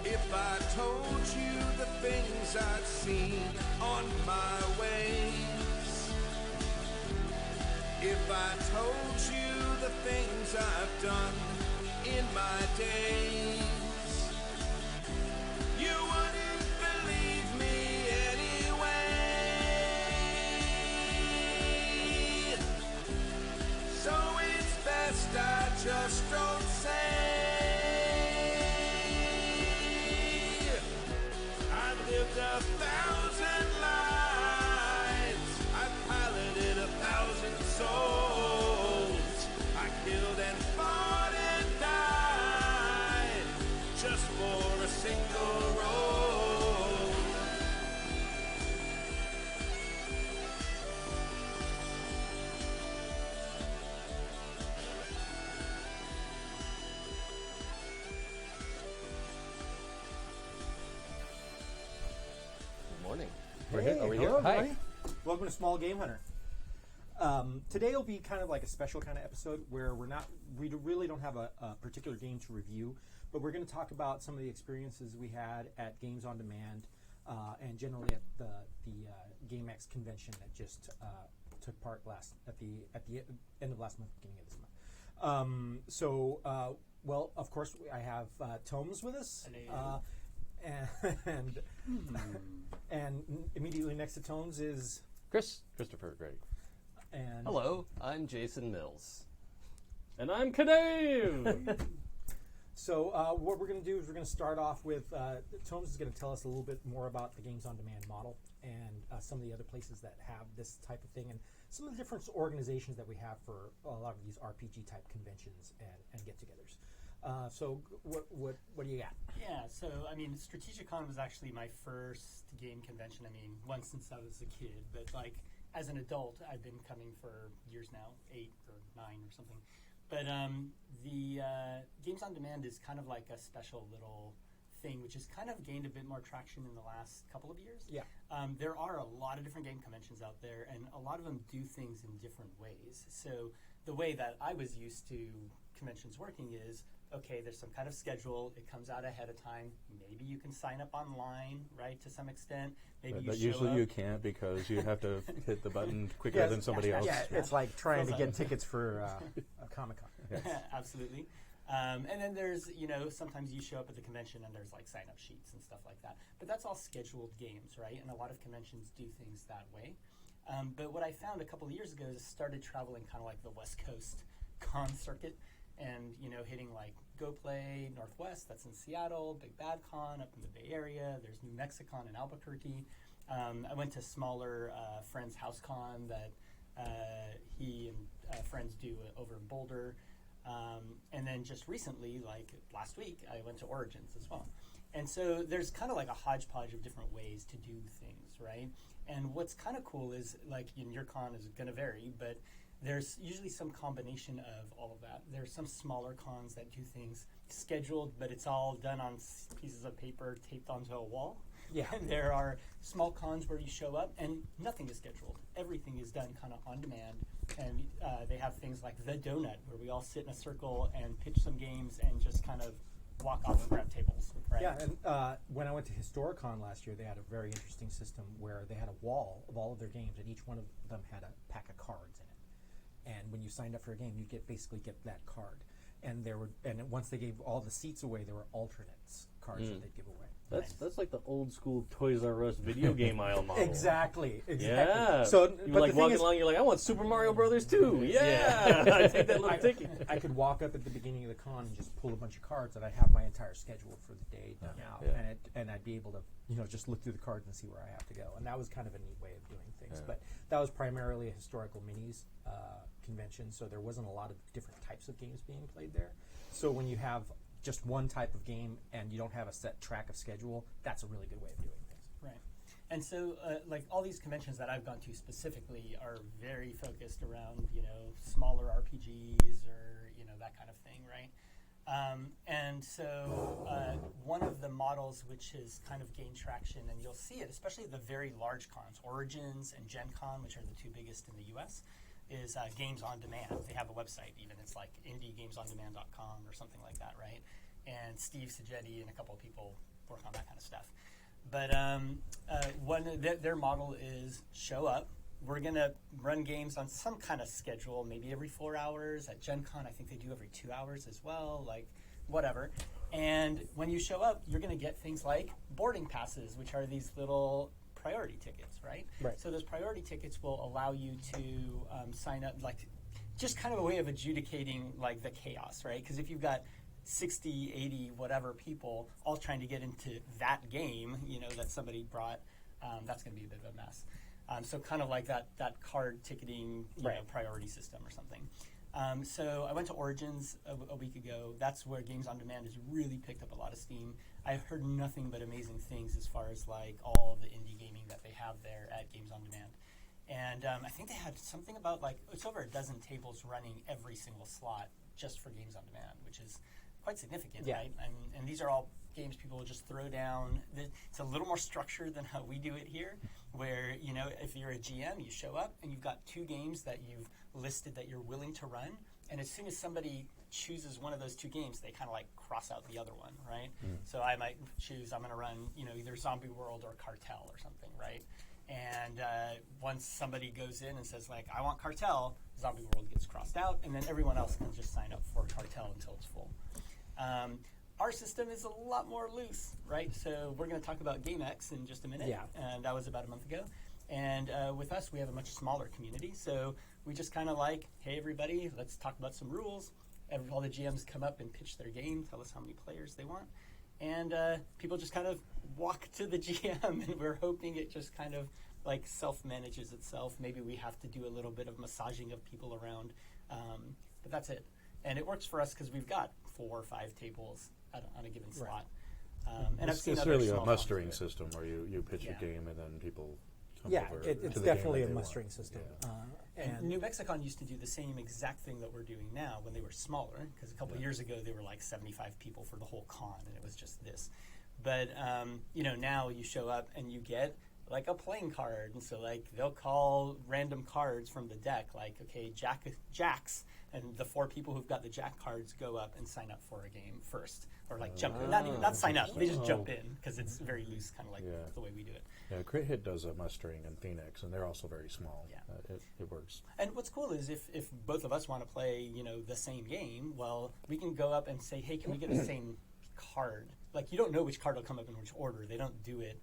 If I told you the things I've seen on my ways, if I told you the things I've done in my days, you wouldn't believe me anyway. So it's best I just don't say. I've lived 1,000 lives, I've piloted 1,000 souls, I killed and fought and died just for a single role. Good morning. Hey, Are we hello, here? Hi. everybody. Welcome to Small Game Hunter. Today will be kind of like a special kind of episode where we really don't have a particular game to review, but we're going to talk about some of the experiences we had at Games on Demand and generally at the GameX convention that just took part at the end of last month, beginning of this month. Well, of course, I have Tomes with us. And immediately next to Tones is Christopher Grady. and Hello, I'm Jason Mills. And I'm Kadave! So what we're going to do is we're going to start off with Tomes is going to tell us a little bit more about the Games on Demand model and some of the other places that have this type of thing and some of the different organizations that we have for a lot of these RPG type conventions and get-togethers. So what do you got? Yeah, so, I mean, Strategicon was actually my first game convention. I mean, one since I was a kid, but, like, as an adult, I've been coming for years now, 8 or 9 or something. But the Games on Demand is kind of like a special little thing, which has kind of gained a bit more traction in the last couple of years. Yeah. There are a lot of different game conventions out there, and a lot of them do things in different ways. So the way that I was used to conventions working is, okay, there's some kind of schedule. It comes out ahead of time. Maybe you can sign up online, right, to some extent. Maybe But you show usually up. you can't because you have to hit the button quicker than somebody else. Yeah, it's like trying to Feels get like- tickets for a Comic-Con. Absolutely. And then there's, sometimes you show up at the convention and there's like sign-up sheets and stuff like that. But that's all scheduled games, right? And a lot of conventions do things that way. But what I found a couple of years ago is I started traveling kind of like the West Coast con circuit and, hitting like Go Play Northwest, that's in Seattle, Big Bad Con up in the Bay Area. There's New Mexicon in Albuquerque. I went to smaller Friends House Con that he and friends do over in Boulder. And then just recently, like last week, I went to Origins as well. And so there's kind of like a hodgepodge of different ways to do things, right? And what's kind of cool is, like, your con is going to vary, but there's usually some combination of all of that. There's some smaller cons that do things scheduled, but it's all done on pieces of paper taped onto a wall. Yeah. And there are small cons where you show up and nothing is scheduled. Everything is done kind of on demand. And they have things like The Donut, where we all sit in a circle and pitch some games and just kind of walk off and grab tables. Right? Yeah, and when I went to Historicon last year, they had a very interesting system where they had a wall of all of their games, and each one of them had a pack of cards in it. And when you signed up for a game, you basically get that card. And once they gave all the seats away, there were alternates cards that they'd give away. That's like the old school Toys R Us video game aisle model. Exactly. Yeah. So, you but like the thing walking is, along, you're like, I want Super Mario Brothers too. Yeah. I take that little ticket. I could walk up at the beginning of the con and just pull a bunch of cards, and I'd have my entire schedule for the day done out, Yeah. and I'd be able to just look through the cards and see where I have to go, and that was kind of a neat way of doing things. But that was primarily a historical minis convention, so there wasn't a lot of different types of games being played there. So when you have just one type of game and you don't have a set track of schedule, that's a really good way of doing things. Right. And so, like, all these conventions that I've gone to specifically are very focused around, smaller RPGs or, that kind of thing, right? And so one of the models which has kind of gained traction, and you'll see it, especially the very large cons, Origins and Gen Con, which are the two biggest in the U.S., is Games on Demand. They have a website even. It's like indiegamesondemand.com or something like that, right? and Steve Sagetti and a couple of people work on that kind of stuff. But their model is show up. We're going to run games on some kind of schedule, maybe every 4 hours. At Gen Con, I think they do every 2 hours as well, like whatever. And when you show up, you're going to get things like boarding passes, which are these little priority tickets, right? So those priority tickets will allow you to sign up, like just kind of a way of adjudicating like the chaos, right? Because if you've got 60, 80, whatever people all trying to get into that game, that somebody brought, that's going to be a bit of a mess. So kind of like that card ticketing priority system or something. So I went to Origins a week ago. That's where Games on Demand has really picked up a lot of steam. I've heard nothing but amazing things as far as like all the indie gaming that they have there at Games on Demand. And I think they had something about like, it's over a dozen tables running every single slot just for Games on Demand, which is quite significant, right? And these are all games people will just throw down. It's a little more structured than how we do it here, where, if you're a GM, you show up and you've got 2 games that you've listed that you're willing to run. And as soon as somebody chooses one of those 2 games, they kind of like cross out the other one, right? So I might choose, I'm going to run, either Zombie World or Cartel or something, right? And once somebody goes in and says, like, I want Cartel, Zombie World gets crossed out, and then everyone else can just sign up for Cartel until it's full. Our system is a lot more loose, right? So we're going to talk about GameX in just a minute, and that was about a month ago. And with us, we have a much smaller community, so we just kind of like, hey, everybody, let's talk about some rules. All the GMs come up and pitch their game, tell us how many players they want. And people just kind of walk to the GM, and we're hoping it just kind of like self-manages itself. Maybe we have to do a little bit of massaging of people around, but that's it. And it works for us because we've got 4 or 5 tables on a given slot. And I've seen it's other really a small mustering towns do it. system where you pitch a game and then people come over it's to the definitely game a that they mustering want. system. And New Mexicon used to do the same exact thing that we're doing now when they were smaller, because a couple of years ago they were like 75 people for the whole con, and it was just this. But now you show up and you get like a playing card, and so like they'll call random cards from the deck, like okay, jacks, and the 4 people who've got the jack cards go up and sign up for a game first, or like jump in, not sign up, they just jump in because it's very loose, kind of like the way we do it. Yeah, Crit Hit does a mustering in Phoenix, and they're also very small. Yeah. It works. And what's cool is if both of us want to play, the same game, well, we can go up and say, hey, can we get the same card? Like, you don't know which card will come up in which order. They don't do it.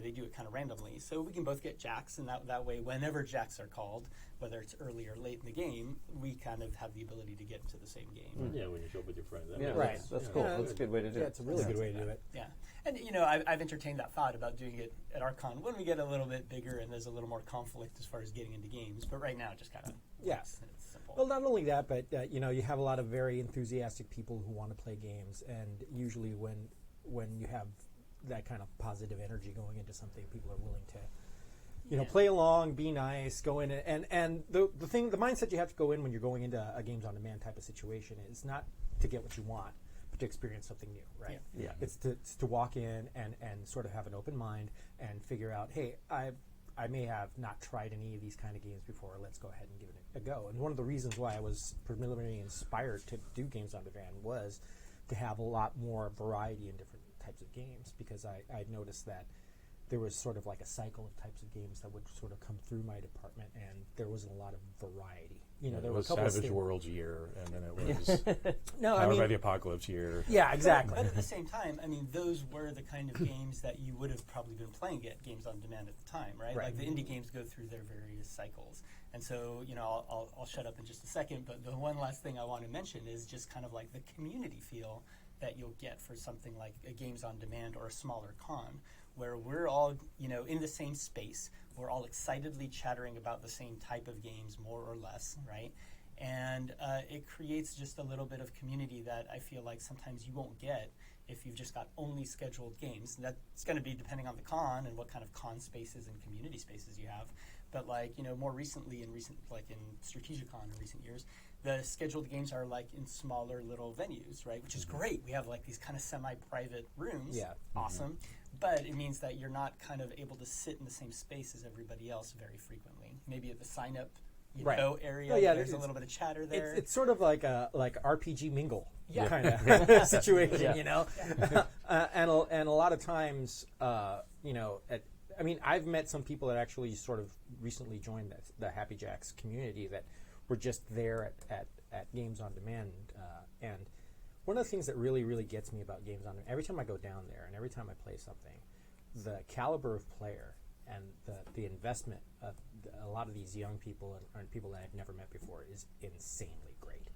They do it kind of randomly. So we can both get jacks, and that way, whenever jacks are called, whether it's early or late in the game, we kind of have the ability to get into the same game. Yeah, when you show up with your friends. That's cool. That's a good way to do it. It's a really good way to do it. Yeah. And, I've entertained that thought about doing it at our con when we get a little bit bigger and there's a little more conflict as far as getting into games. But right now, it just kind of it's simple. Well, not only that, but, you have a lot of very enthusiastic people who want to play games, and usually when you have that kind of positive energy going into something, people are willing to play along, be nice, go in, and the mindset you have to go in when you're going into a Games on Demand type of situation is not to get what you want, but to experience something new, right? Yeah. It's to walk in and sort of have an open mind and figure out, hey, I may have not tried any of these kind of games before. Let's go ahead and give it a go. And one of the reasons why I was preliminarily inspired to do Games on Demand was to have a lot more variety in different types of games, because I noticed that there was sort of like a cycle of types of games that would sort of come through my department, and there wasn't a lot of variety. There was were a couple Savage of Worlds year, and then it was no, Powered by the Apocalypse year. Yeah, exactly. But at the same time, those were the kind of games that you would have probably been playing at Games on Demand at the time, right? Like the indie games go through their various cycles. And so, I'll shut up in just a second, but the one last thing I want to mention is just kind of like the community feel that you'll get for something like a Games on Demand or a smaller con, where we're all, in the same space. We're all excitedly chattering about the same type of games, more or less, right? And it creates just a little bit of community that I feel like sometimes you won't get if you've just got only scheduled games. And that's going to be depending on the con and what kind of con spaces and community spaces you have. But more recently in Strategicon in recent years, the scheduled games are like in smaller little venues, right? Which is great. We have like these kind of semi-private rooms. Yeah. Awesome. But it means that you're not kind of able to sit in the same space as everybody else very frequently. Maybe at the sign-up area, there's a little bit of chatter there. It's sort of like RPG mingle. kind of situation, you know. And a lot of times, you know, I mean, I've met some people that actually sort of recently joined the Happy Jacks community that were just there at Games on Demand. And one of the things that really, really gets me about Games on Demand, every time I go down there and every time I play something, the caliber of player and the investment of a lot of these young people and people that I've never met before is insanely great.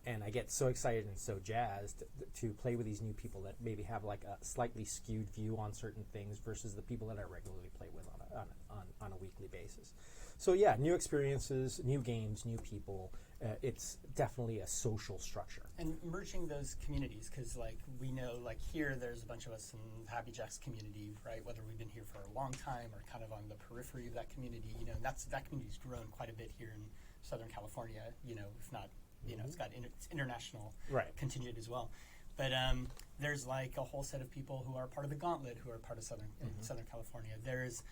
And I get so excited and so jazzed to play with these new people that maybe have like a slightly skewed view on certain things versus the people that I regularly play with on a weekly basis. So yeah, new experiences, new games, new people. It's definitely a social structure. And merging those communities, because like we know, like here, there's a bunch of us in the Happy Jacks community, right? Whether we've been here for a long time or kind of on the periphery of that community, you know, and that community's grown quite a bit here in Southern California. You know, if not, you know, it's got it's international contingent as well. But there's like a whole set of people who are part of the Gauntlet, who are part of Southern California. There's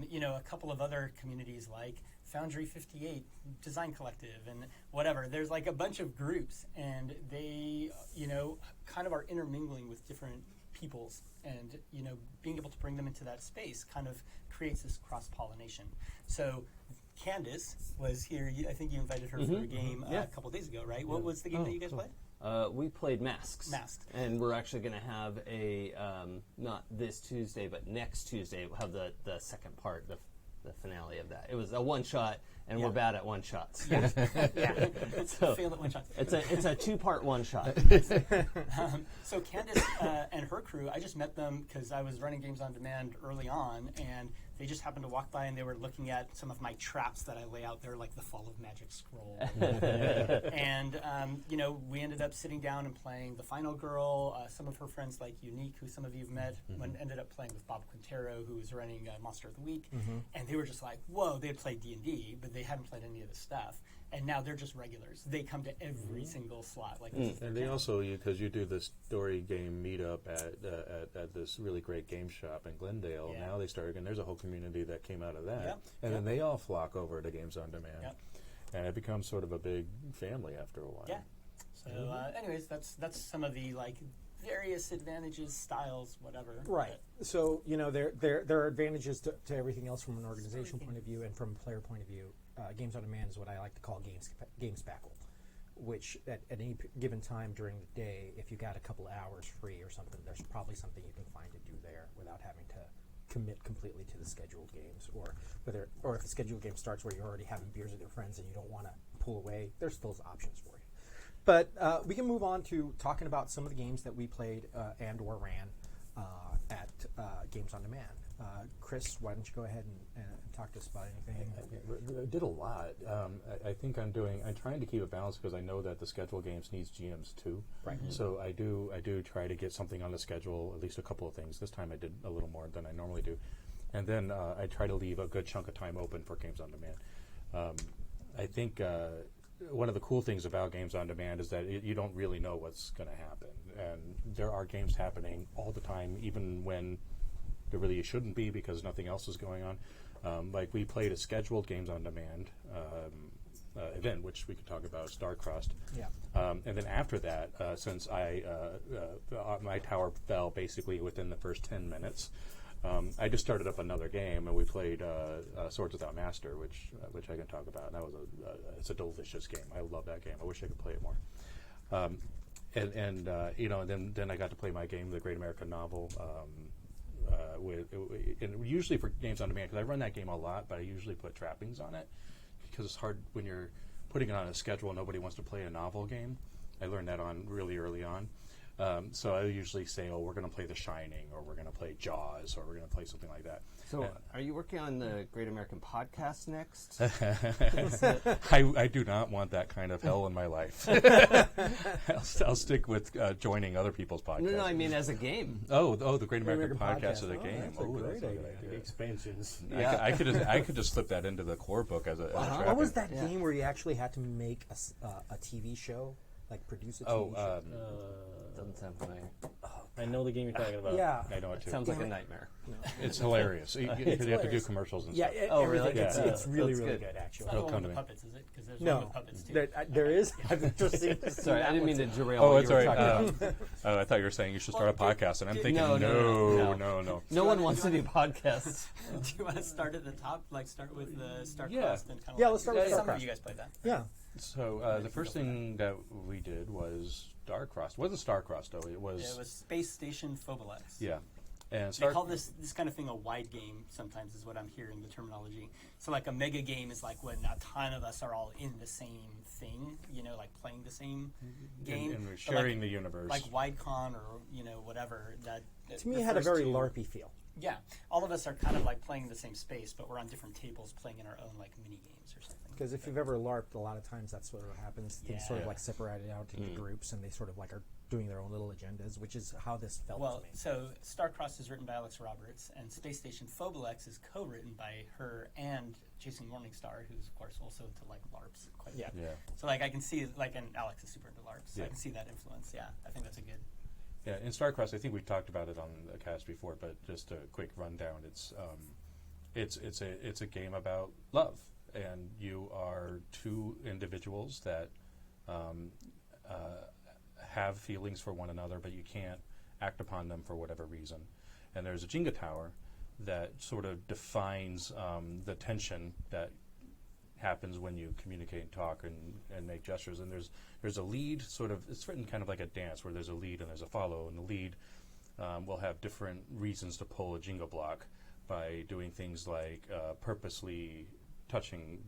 you know, a couple of other communities like Foundry 58, Design Collective, and whatever. There's like a bunch of groups, and they, you know, kind of are intermingling with different peoples, and, you know, being able to bring them into that space kind of creates this cross-pollination. So Candace was here. I think you invited her for a game a couple days ago, right? What was the game that you guys played? We played Masks. Masked. And we're actually going to have a, not this Tuesday, but next Tuesday, we'll have the second part, the finale of that. It was a one-shot, and we're bad at one-shots. Yeah. So failed at one-shots. It's a two-part one-shot. So Candace and her crew, I just met them because I was running Games on Demand early on, and they just happened to walk by, and they were looking at some of my traps that I lay out there, like the Fall of Magic Scroll. And, you know, we ended up sitting down and playing The Final Girl. Some of her friends, like Unique, who some of you have met, ended up playing with Bob Quintero, who was running Monster of the Week. And they were just like, whoa, they had played D&D, but they hadn't played any of the stuff. And now they're just regulars. They come to every single slot. Like, and they also, because you do this story game meetup at this really great game shop in Glendale, now they started, and there's a whole community that came out of that. And then they all flock over to Games on Demand. And it becomes sort of a big family after a while. Yeah. So, anyways, that's some of the, like, various advantages, styles, whatever. Right. So, you know, there are advantages to everything else from an organizational point of view and from a player point of view. Games on Demand is what I like to call game spackle, which at any given time during the day, if you got a couple of hours free or something, there's probably something you can find to do there without having to commit completely to the scheduled games, or if the scheduled game starts where you're already having beers with your friends and you don't want to pull away, there's still options for you. But we can move on to talking about some of the games that we played and or ran at Games on Demand. Chris, why don't you go ahead and talk to us about anything? I did a lot. I think I'm trying to keep it balanced because I know that the schedule games needs GMs too. Right. So I do try to get something on the schedule, at least a couple of things. This time I did a little more than I normally do. And then I try to leave a good chunk of time open for Games on Demand. I think one of the cool things about Games on Demand is that you don't really know what's going to happen. And there are games happening all the time, even when there really shouldn't be because nothing else is going on. Like we played a scheduled Games on Demand event, which we could talk about, Starcrossed. Yeah. And then after that, since my tower fell basically within the first 10 minutes, I just started up another game, and we played Swords Without Master, which I can talk about. And that was it's a delicious game. I love that game. I wish I could play it more. And you know, then I got to play my game, The Great American Novel. And usually for Games on Demand, because I run that game a lot, but I usually put trappings on it because it's hard when you're putting it on a schedule. Nobody wants to play a novel game. I learned that on really early on. So I usually say, oh, we're going to play The Shining, or we're going to play Jaws, or we're going to play something like that. So are you working on the Great American Podcast next? I do not want that kind of hell in my life. I'll stick with joining other people's podcasts. No, I mean as a game. Oh, the Great American Podcast as a game. That's a great idea. Expansions. Yeah. I could just slip that into the core book as a What was that game where you actually had to make a TV show? Like produce a TV show? Doesn't sound familiar. Oh I know the game you're talking about. Yeah. I know it too. Sounds like a nightmare. It's hilarious. You have to do hilarious. commercials and Yeah, stuff. Oh, everything. really? It's, Yeah. it's really, That's really good. good, actually. It's not the It'll one come with to the me. puppets, is it? Because there's one No, with puppets too. there is. I've just seen. Sorry, I didn't mean to derail Oh, what it's you all were right. talking about. I thought you were saying you should start a podcast, and I'm thinking, No, no. no. No one wants to do podcasts. Do you want to start at the top? Like start with the StarCrossed Yeah. and kind of Yeah, let's start with Some of StarCrossed. you guys played that. Yeah. So the first thing that we did was Starcrossed. It wasn't Starcrossed, though. It was, It was Space Station Phobalex. yeah. And They call this kind of thing a wide game sometimes is what I'm hearing, the terminology. So like a mega game is like when a ton of us are all in the same thing, like playing the same game. and we're But sharing the universe. Like WideCon or, whatever. To me, it had a very LARPy feel. Yeah. All of us are kind of like playing in the same space, but we're on different tables playing in our own like mini games or something. Because if you've ever LARPed, a lot of times that's what happens. Things sort of Yeah. like separated out into groups, and they sort of like are doing their own little agendas, which is how this felt Well, to me. so Starcrossed is written by Alex Roberts, and Space Station Phobalex is co-written by her and Jason Morningstar, who's of course also into like LARPs quite a bit. Yeah. So like I can see and Alex is super into LARPs, so I Yeah. can see that influence. Yeah, I think that's a good. Yeah, in StarCrossed, I think we talked about it on the cast before, but just a quick rundown. It's a game about love, and you are two individuals that have feelings for one another, but you can't act upon them for whatever reason. And there's a Jenga tower that sort of defines the tension that happens when you communicate and talk and make gestures. And there's a lead, sort of, it's written kind of like a dance where there's a lead and there's a follow, and the lead will have different reasons to pull a Jenga block by doing things like purposely touching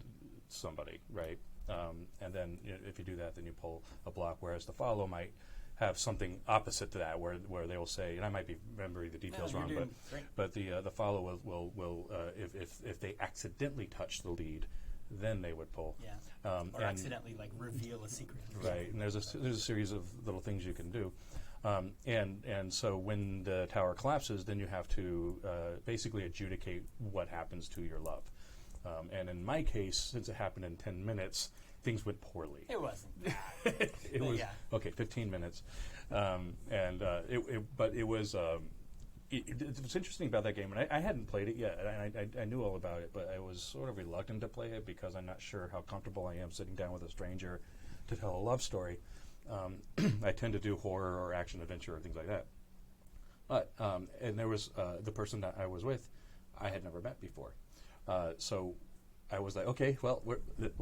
somebody, right? And then if you do that, then you pull a block, whereas the follow might have something opposite to that, where they will say, and I might be remembering the details you're wrong, doing great. but the follow will if they accidentally touch the lead, then they would pull. Yeah. Or and accidentally like reveal a secret. Right, and there's a series of little things you can do, and so when the tower collapses, then you have to basically adjudicate what happens to your love. And in my case, since it happened in 10 minutes, things went poorly. It wasn't. It was yeah. okay, 15 minutes, but it was. What's interesting about that game, and I hadn't played it yet, and I knew all about it, but I was sort of reluctant to play it because I'm not sure how comfortable I am sitting down with a stranger to tell a love story. I tend to do horror or action adventure or things like that. But and there was the person that I was with, I had never met before, so I was like, okay, well,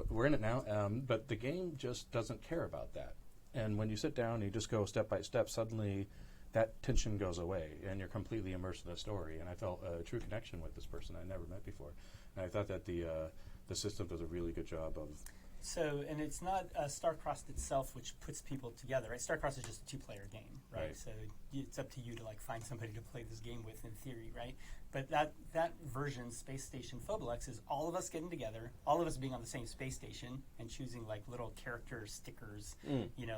we're in it now, but the game just doesn't care about that. And when you sit down and you just go step by step, suddenly that tension goes away, and you're completely immersed in the story. And I felt a true connection with this person I never met before. And I thought that the system does a really good job of. So, and it's not StarCrossed itself which puts people together, right? StarCrossed is just a two-player game, right? Right. So it's up to you to like find somebody to play this game with in theory, right? But that version, Space Station Phobalex, is all of us getting together, all of us being on the same space station and choosing like little character stickers,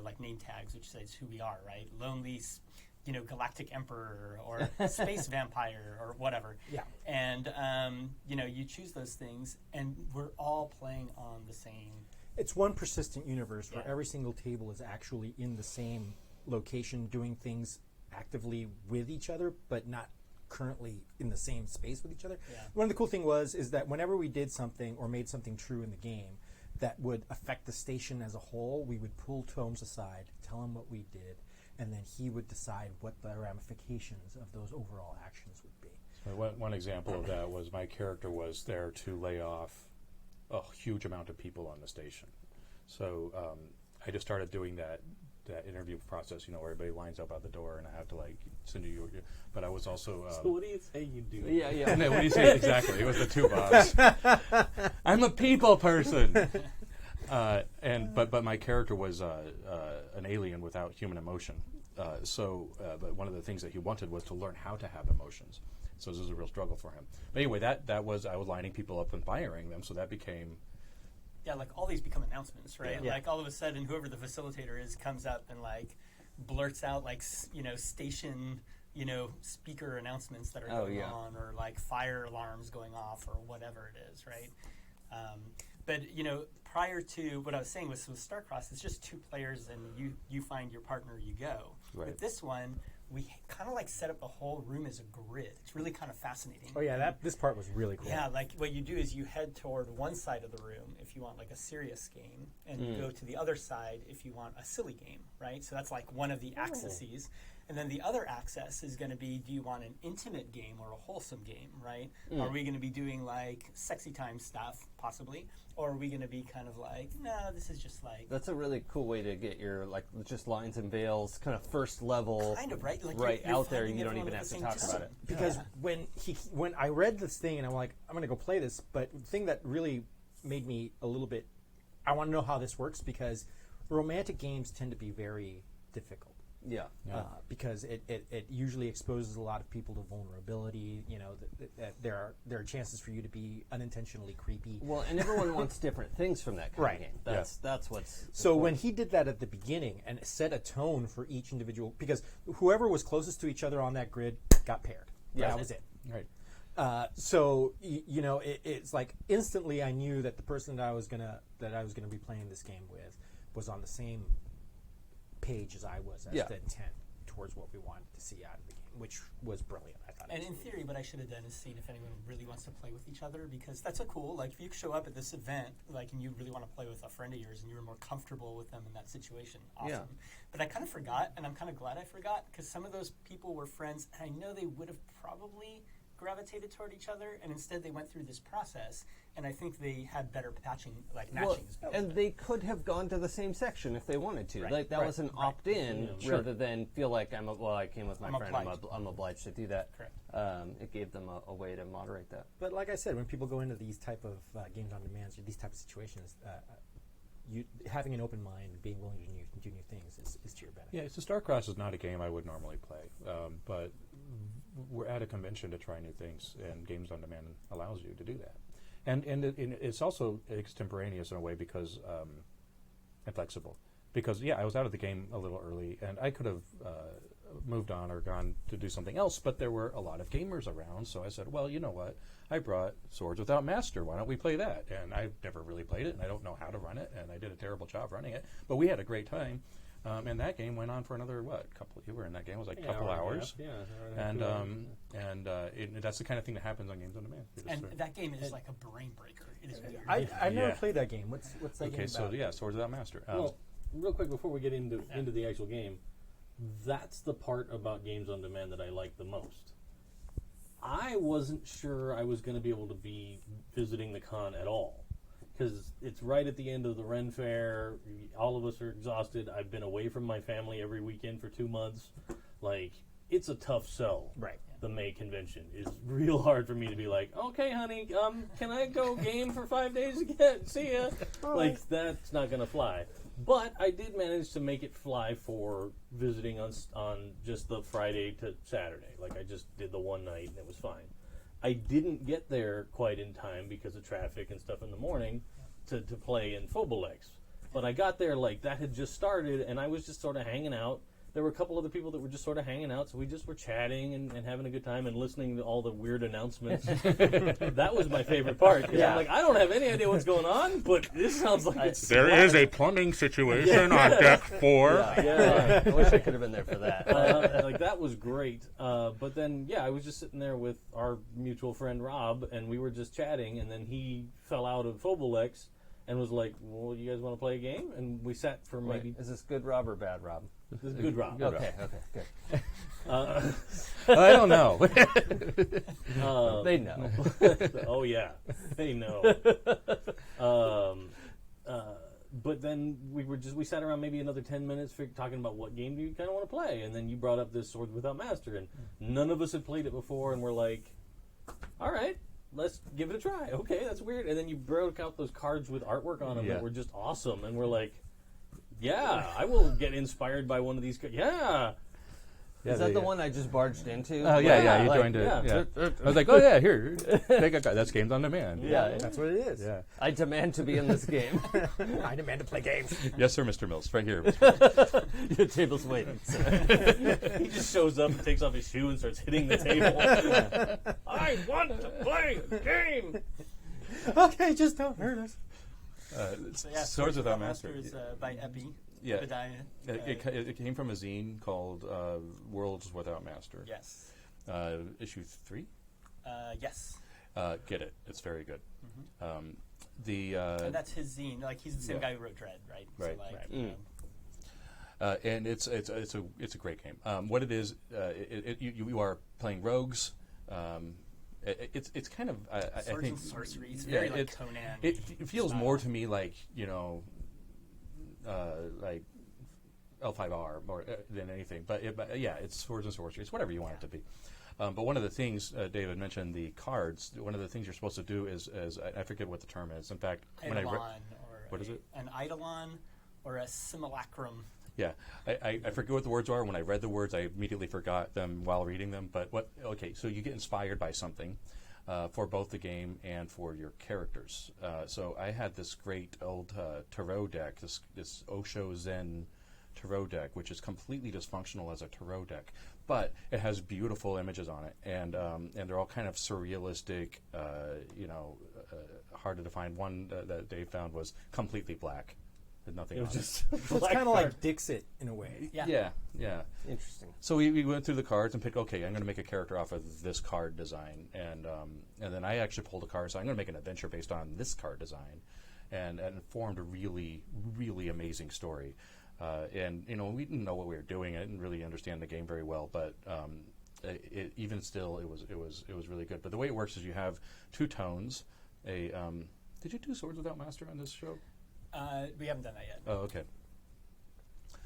like name tags, which says who we are, right? Lonely, Galactic Emperor or Space Vampire or whatever. Yeah. And, you choose those things and we're all playing on the same. It's one persistent universe where Yeah. every single table is actually in the same location doing things actively with each other, but not currently in the same space with each other. Yeah. One of the cool thing is that whenever we did something or made something true in the game that would affect the station as a whole, we would pull Tomes aside, tell him what we did, and then he would decide what the ramifications of those overall actions would be. One example of that was my character was there to lay off a huge amount of people on the station. So I just started doing that interview process, where everybody lines up out the door and I have to send you. But I was also. So what do you say you do? Yeah. And then what do you say exactly? It was the two Bobs. I'm a people person. But my character was an alien without human emotion. But one of the things that he wanted was to learn how to have emotions. So this was a real struggle for him. But anyway, that was I was lining people up and firing them. So that became. Yeah, like all these become announcements, right? Yeah. Like all of a sudden, whoever the facilitator is comes up and blurts out station, speaker announcements that are going on, or like fire alarms going off, or whatever it is, right? But prior to what I was saying with StarCrossed, it's just two players, and you find your partner, you go. Right. With this one, we kind of like set up the whole room as a grid. It's really kind of fascinating. Oh yeah, this part was really cool. Yeah, like what you do is you head toward one side of the room if you want like a serious game, and you go to the other side if you want a silly game, right? So that's like one of the accesses. And then the other access is going to be, do you want an intimate game or a wholesome game, right? Are we going to be doing like sexy time stuff, possibly? Or are we going to be kind of like, no, this is just like... That's a really cool way to get your, like, just lines and veils kind of first level Kind of, right? Like right you're out there. finding You don't everyone even at have the to same talk time. about it. Because when I read this thing and I'm like, I'm going to go play this, but the thing that really made me a little bit, I want to know how this works, because romantic games tend to be very difficult. Yeah. Because it usually exposes a lot of people to vulnerability. You know, that there are chances for you to be unintentionally creepy. Well, and everyone wants different things from that kind Right. of game. That's what's So when he did that at the beginning and set a tone for each individual, because whoever was closest to each other on that grid got paired. Yeah. That was it. Right. So you know, it's like instantly I knew that the person that I was gonna be playing this game with was on the same page as I was as Yeah. the intent towards what we wanted to see out of the game, which was brilliant. I thought. And in theory, what I should have done is seen if anyone really wants to play with each other, because that's a cool, like if you show up at this event, like, and you really want to play with a friend of yours and you're more comfortable with them in that situation, awesome. Yeah. But I kind of forgot, and I'm kind of glad I forgot, because some of those people were friends, and I know they would have probably gravitated toward each other, and instead they went through this process, and I think they had better matching. Well, is better. and they could have gone to the same section if they wanted to. Right. Like that was an opt-in rather than feel like I came with my I'm friend. I'm obliged to do that. Correct. It gave them a way to moderate that. But like I said, when people go into these type of games on demand or these type of situations, you having an open mind and being willing to do new things is to your benefit. Yeah, so Starcross is not a game I would normally play, but we're at a convention to try new things, and Games on Demand allows you to do that. And it's also extemporaneous in a way because and flexible. Because, I was out of the game a little early, and I could have moved on or gone to do something else, but there were a lot of gamers around, so I said, well, you know what? I brought Swords Without Master. Why don't we play that? And I've never really played it, and I don't know how to run it, and I did a terrible job running it. But we had a great time. And that game went on for another, couple, you were in that game, it was like a couple hours. And that's the kind of thing that happens on Games on Demand. And that game is like a brain breaker. It is weird. I've never played that game. What's that game Okay, so about? Swords Without Master. Well, real quick before we get into the actual game, that's the part about Games on Demand that I like the most. I wasn't sure I was going to be able to be visiting the con at all, because it's right at the end of the Ren Fair. All of us are exhausted. I've been away from my family every weekend for 2 months. Like, it's a tough sell. Right. The May convention is real hard for me to be like, okay, honey, can I go game for 5 days again? See ya. Like, that's not going to fly. But I did manage to make it fly for visiting on just the Friday to Saturday. Like, I just did the one night, and it was fine. I didn't get there quite in time because of traffic and stuff in the morning to play in Fobolex. But I got there, like, that had just started, and I was just sort of hanging out. There were a couple other people that were just sort of hanging out, so we just were chatting and having a good time and listening to all the weird announcements. That was my favorite part. 'Cause I'm like, I don't have any idea what's going on, but this sounds like it's... There is a plumbing situation on deck 4. Yeah. I wish I could have been there for that. Like, that was great. But then, I was just sitting there with our mutual friend Rob, and we were just chatting, and then he fell out of Fobolex and was like, well, you guys want to play a game? And we sat for maybe... Is this good Rob or bad Rob? This is good Rob. Okay, good. I don't know. They know. Oh, yeah. They know. But then we sat around maybe another 10 minutes talking about what game do you kind of want to play, and then you brought up this Swords Without Master, and none of us had played it before, and we're like, all right, let's give it a try. Okay, that's weird. And then you broke out those cards with artwork on them that were just awesome, and we're like, yeah, I will get inspired by one of these. Is that the one I just barged into? Oh, yeah, you joined it. yeah. Yeah. I was like, oh, yeah, here. That's Games on Demand. Yeah. That's what it is. Yeah. I demand to be in this game. I demand to play games. Yes, sir, Mr. Mills. Right here. Your table's waiting. He just shows up and takes off his shoe and starts hitting the table. I want to play a game. Okay, just don't hurt us. So yeah, Swords Without Master. is by Epi. Yeah. Obadiah. It came from a zine called Worlds Without Master. Yes. Issue 3. Yes. Get it. It's very good. And that's his zine. Like he's the same guy who wrote Dread, right? Right. So, like, Right. you know, and it's a great game. What it is, you are playing rogues. It's kind of I Swords think and sorcery. It's very like Conan. It feels more to me like like L5R more than anything. But yeah, it's swords and sorcery. It's whatever you want it to be. But one of the things David mentioned, the cards. One of the things you're supposed to do is I forget what the term is. In fact, when I Eidolon what is it? An Eidolon or a simulacrum. Yeah, I forget what the words are. When I read the words, I immediately forgot them while reading them. But okay, so you get inspired by something for both the game and for your characters. So I had this great old tarot deck, this Osho Zen tarot deck, which is completely dysfunctional as a tarot deck, but it has beautiful images on it, and they're all kind of surrealistic, hard to define. One that Dave found was completely black. Nothing It was on it. just So it's kind of like Dixit in a way. Yeah. Yeah. Interesting. So we went through the cards and picked, okay, I'm going to make a character off of this card design. And then I actually pulled a card, so I'm going to make an adventure based on this card design. And it formed a really, really amazing story. And we didn't know what we were doing. I didn't really understand the game very well, but even still, it was really good. But the way it works is you have two tones. Did you do Swords Without Master on this show? We haven't done that yet. Oh, okay.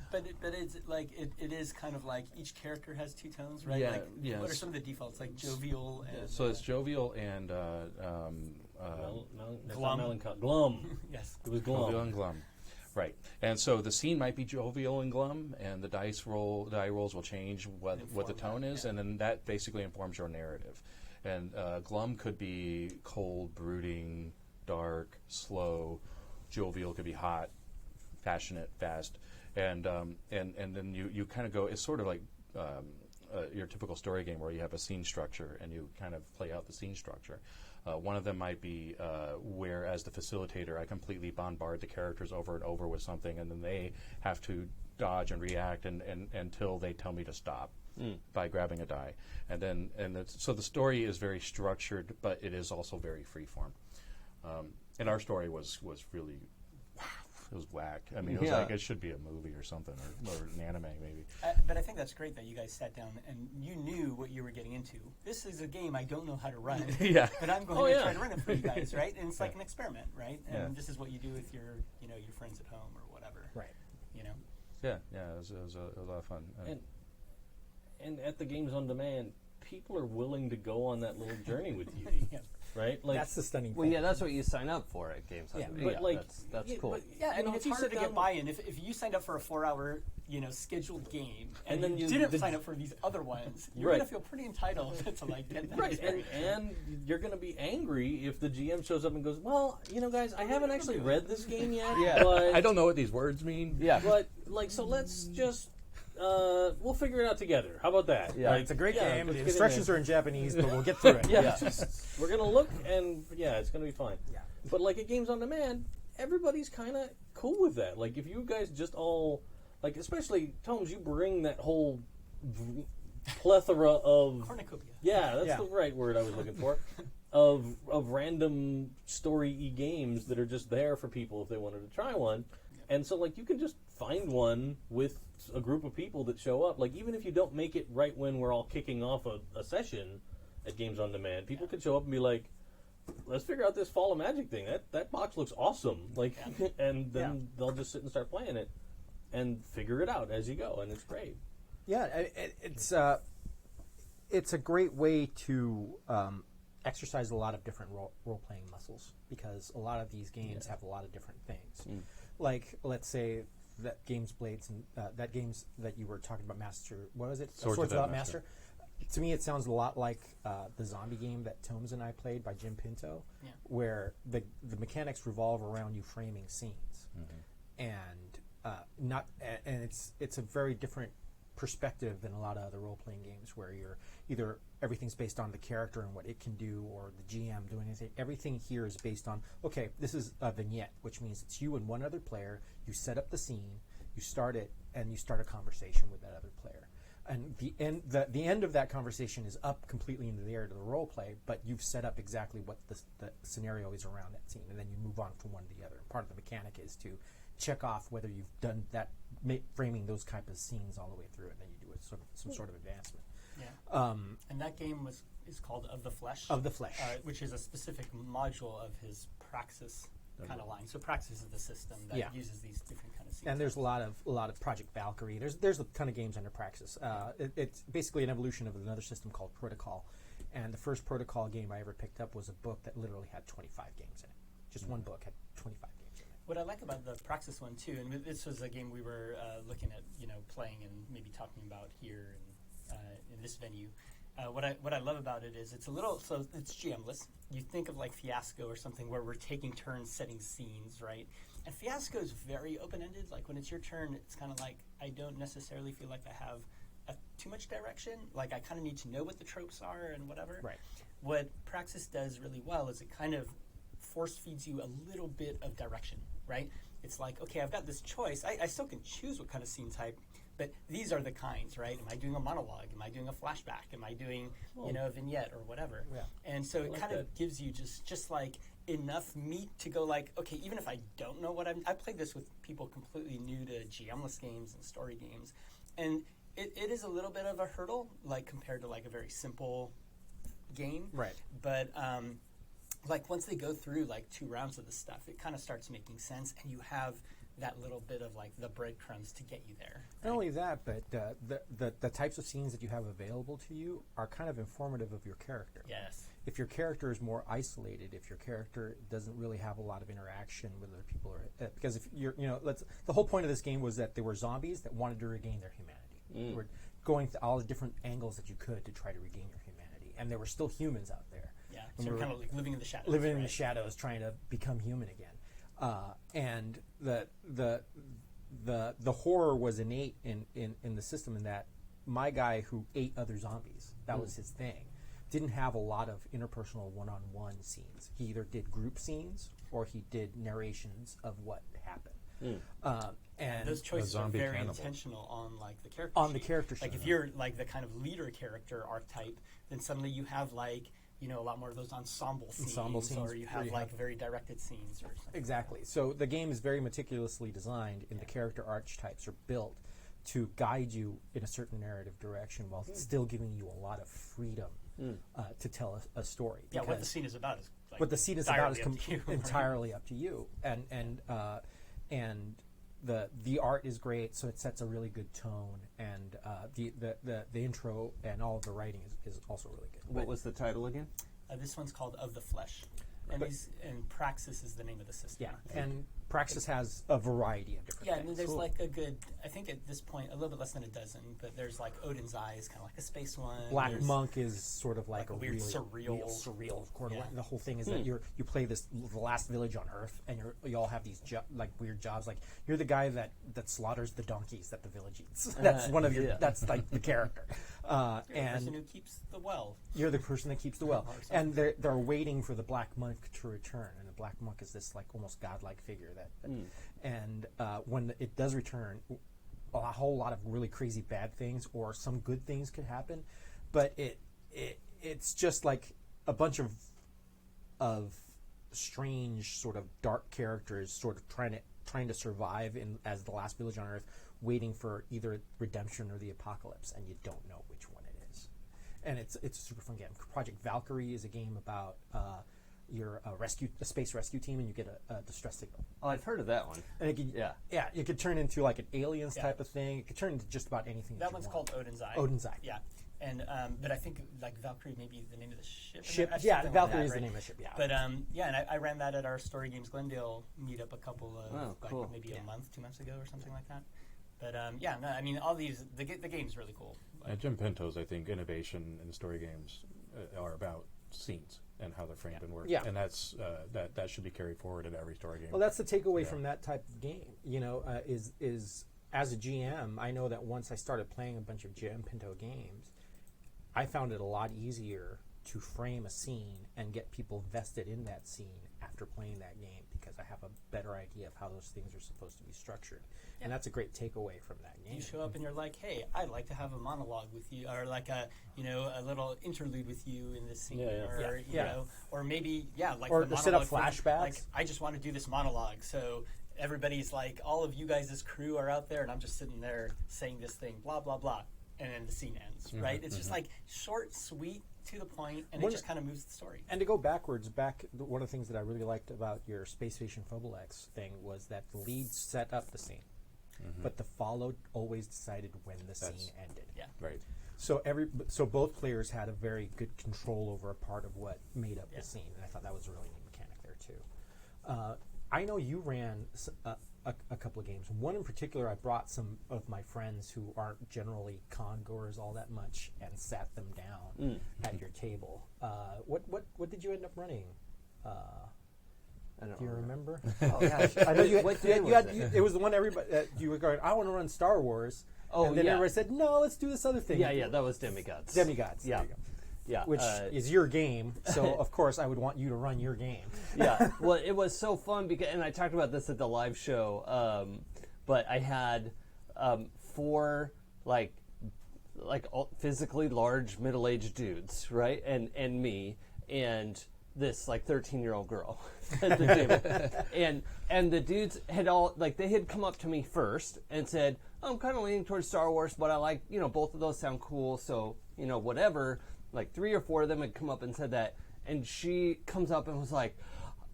But it's like it is kind of like each character has two tones, right? Yeah, Like, yes. what are some of the defaults? Like jovial and So it's jovial and Glum. Glum. yes. It was jovial glum. and glum. Right. And so the scene might be jovial and glum, and the die rolls will change what the Inform tone that, is, yeah. and then that basically informs your narrative. And glum could be cold, brooding, dark, slow. Jovial could be hot, passionate, fast, and then you kind of go. It's sort of like your typical story game where you have a scene structure and you kind of play out the scene structure. One of them might be where, as the facilitator, I completely bombard the characters over and over with something, and then they have to dodge and react and until they tell me to stop by grabbing a die. So the story is very structured, but it is also very freeform. And our story was really, it was whack. I mean, it was like it should be a movie or something, or an anime maybe. But I think that's great that you guys sat down and you knew what you were getting into. This is a game I don't know how to run, Yeah. but I'm going to try to run it for you guys, right? And it's like an experiment, right? And Yeah. this is what you do with your friends at home or whatever, Right. Yeah, it was a lot of fun. And at the Games on Demand, people are willing to go on that little journey with you, Yeah. right? Like, That's the stunning Well, thing. yeah, that's what you sign up for at Games. Yeah, but like, that's yeah, cool. but, Yeah, I you mean, know, it's if you hard sit to get down- buy-in. If you signed up for a 4-hour, scheduled game, and then then you- you didn't the- sign up for these other ones, you're Right. gonna feel pretty entitled to like get that. Right, and you're going to be angry if the GM shows up and goes, well, guys, I haven't actually read this game yet, Yeah. but, I don't know what these words mean. Yeah. but, like, so let's just, we'll figure it out together. How about that? Yeah. It's a great game. let's The get in instructions there. are in Japanese, but we'll get through it. Yeah, we're going to look, and, it's going to be fine. Yeah. But, like, at Games on Demand, everybody's kind of cool with that. Like, if you guys just all, like, especially, Tomes, you bring that whole plethora of... Cornucopia. Yeah, that's Yeah. the right word I was looking for. of random story-y games that are just there for people if they wanted to try one. And so, like, you can just find one with a group of people that show up. Like, even if you don't make it right when we're all kicking off a session at Games on Demand, people could show up and be like, let's figure out this Fall of Magic thing. That box looks awesome. Like, and then they'll just sit and start playing it and figure it out as you go, and it's great. Yeah, it's a great way to exercise a lot of different role-playing muscles because a lot of these games have a lot of different things. Like, let's say that games that you were talking about, Master, what was it? Swords Without Without Master. To me, it sounds a lot like the zombie game that Tomes and I played by Jim Pinto, where the mechanics revolve around you framing scenes, and it's a very different perspective than a lot of other role-playing games where you're either everything's based on the character and what it can do or the GM doing anything. Everything here is based on, okay, this is a vignette, which means it's you and one other player. You set up the scene. you start it, and you start a conversation with that other player. And the end of that conversation is up completely into the air to the role play, but you've set up exactly what the scenario is around that scene, and then you move on from one to the other. And part of the mechanic is to check off whether you've done that, framing those type of scenes all the way through, and then you do some sort of advancement. Yeah. And that game is called Of the Flesh. Of the Flesh. Which is a specific module of his Praxis kind of line. So Praxis is the system that uses these different kind of scenes. And there's a lot of Project Valkyrie. There's a ton of games under Praxis. It's basically an evolution of another system called Protocol. And the first Protocol game I ever picked up was a book that literally had 25 games in it. Just one book had 25 games in it. What I like about the Praxis one too, and this was a game we were looking at, playing and maybe talking about here in this venue. What I love about it is it's it's GM-less. You think of like Fiasco or something where we're taking turns setting scenes, right? And Fiasco is very open-ended. Like when it's your turn, it's kind of like I don't necessarily feel like I have too much direction. Like I kind of need to know what the tropes are and whatever. Right. What Praxis does really well is it kind of force feeds you a little bit of direction, right? It's like, okay, I've got this choice. I still can choose what kind of scene type, but these are the kinds, right? Am I doing a monologue? Am I doing a flashback? Am I doing, a vignette or whatever? Yeah. And so it like kind of that. gives you just like enough meat to go like, okay, even if I don't know what I played this with people completely new to GM-less games and story games, and it is a little bit of a hurdle, like compared to like a very simple game. Right. But like once they go through like 2 rounds of the stuff, it kind of starts making sense, and you have that little bit of like the breadcrumbs to get you there. Not only that, but the types of scenes that you have available to you are kind of informative of your character. Yes. If your character is more isolated, if your character doesn't really have a lot of interaction with other people, or because if you're, the whole point of this game was that there were zombies that wanted to regain their humanity. You were going to all the different angles that you could to try to regain your humanity, and there were still humans out there. Yeah. And So you're we kind were of like living in the shadows. living in right? the shadows, trying to become human again. And the horror was innate in the system, in that my guy who ate other zombies, that was his thing, didn't have a lot of interpersonal one-on-one scenes. He either did group scenes or he did narrations of what happened. And Those choices are zombie very cannibal. intentional on like the character On the sheet. character Like sheet. if you're like the kind of leader character archetype, then suddenly you have like a lot more of those ensemble scenes, or you have like very directed scenes or something. Exactly. So the game is very meticulously designed, and the character archetypes are built to guide you in a certain narrative direction while still giving you a lot of freedom to tell a story. Yeah, what the Because scene is about is like what the scene is about is entirely up to you, right? entirely up to you, and the art is great, so it sets a really good tone, and the intro and all of the writing is also really good. What was the title again? This one's called Of the Flesh, and Praxis is the name of the system. Yeah, and Praxis has a variety of different Yeah, things. and there's like a good, I think at this point, a little bit less than a dozen, but there's like Odin's Eye is kind of like a space one. Black There's- Monk is sort of like like a a weird really surreal- surreal quarter. Yeah. The whole thing is that you play the last village on Earth, and you all have these like weird jobs. Like you're the guy that slaughters the donkeys that the village eats. That's one of your. Yeah. That's like the character. You're the person And who keeps the well. you're the person that keeps the well, Or something. and they're waiting for the Black Monk to return. And the Black Monk is this like almost godlike figure and when it does return, a whole lot of really crazy bad things or some good things could happen, but it's just like a bunch of strange sort of dark characters sort of trying to survive as the last village on Earth, waiting for either redemption or the apocalypse, and you don't know which one it is. And it's a super fun game. Project Valkyrie is a game about you're a space rescue team, and you get a distress signal. Oh, I've heard of that one. And it could, Yeah. it could turn into like an aliens Yeah. type of thing. It could turn into just about anything. That you one's want. called Odin's Eye. Odin's Eye. Yeah, and but I think like Valkyrie may be the name of the ship. Ship. Something Yeah, like Valkyrie that, is the right? name of the ship. Yeah. But and I ran that at our Story Games Glendale meetup a couple of Oh, cool. like maybe a month, 2 months ago or something like that. But no, I mean all these the game's really cool. At Jim Pinto's, I think innovation in story games are about scenes and how they're framed and work. Yeah. And that's that should be carried forward in every story game. Well, that's the takeaway Yeah. from that type of game. Is as a GM, I know that once I started playing a bunch of Jim Pinto games, I found it a lot easier to frame a scene and get people vested in that scene after playing that game, because I have a better idea of how those things are supposed to be structured. And that's a great takeaway from that game. You show up and you're like, hey, I'd like to have a monologue with you, or like a little interlude with you in this scene, or you know, or maybe like or the set up monologue thing, flashbacks. like I just want to do this monologue, so everybody's like, all of you guys, this crew are out there, and I'm just sitting there saying this thing, blah blah blah, and then the scene ends. Right? It's just like short, sweet, to the point, and it just kind of moves the story. And to go backwards, one of the things that I really liked about your Space Station Phobal X thing was that the lead set up the scene, but the follow always decided when the scene ended. Yeah. Right. So both players had a very good control over a part of what made up the scene, and I thought that was a really neat mechanic there too. I know you ran a couple of games. One in particular, I brought some of my friends who aren't generally con goers all that much and sat them down at your table. What did you end up running? I don't Do you remember? Oh gosh, I know you. What game was it? It was the one everybody you were going. I want to run Star Wars. Oh, and then yeah. everybody said, "No, let's do this other thing." Yeah, that was Demigods. Demigods. Yeah. There you go. Yeah, Which is your game, so of course I would want you to run your game. yeah. Well, it was so fun because, and I talked about this at the live show. But I had 4 physically large middle-aged dudes, right, and me, and this 13-year-old girl at the table, and the dudes had all they had come up to me first and said, "I'm kind of leaning towards Star Wars, but I like both of those sound cool, so whatever." 3 or 4 of them had come up and said that, and she comes up and was like,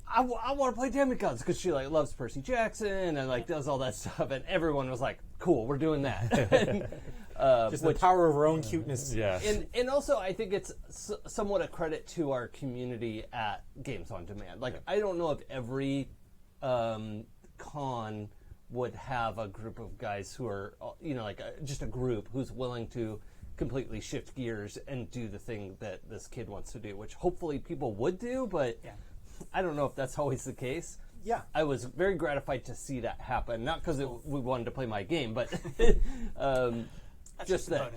I want to play Demigods because she loves Percy Jackson and does all that stuff, and everyone was like, cool, we're doing that. Just the power of our own cuteness. Yeah. And also I think it's somewhat a credit to our community at Games on Demand. I don't know if every con would have a group of guys who are just a group who's willing to completely shift gears and do the thing that this kid wants to do, which hopefully people would do, but I don't know if that's always the case. Yeah. I was very gratified to see that happen, not because we wanted to play my game, but just that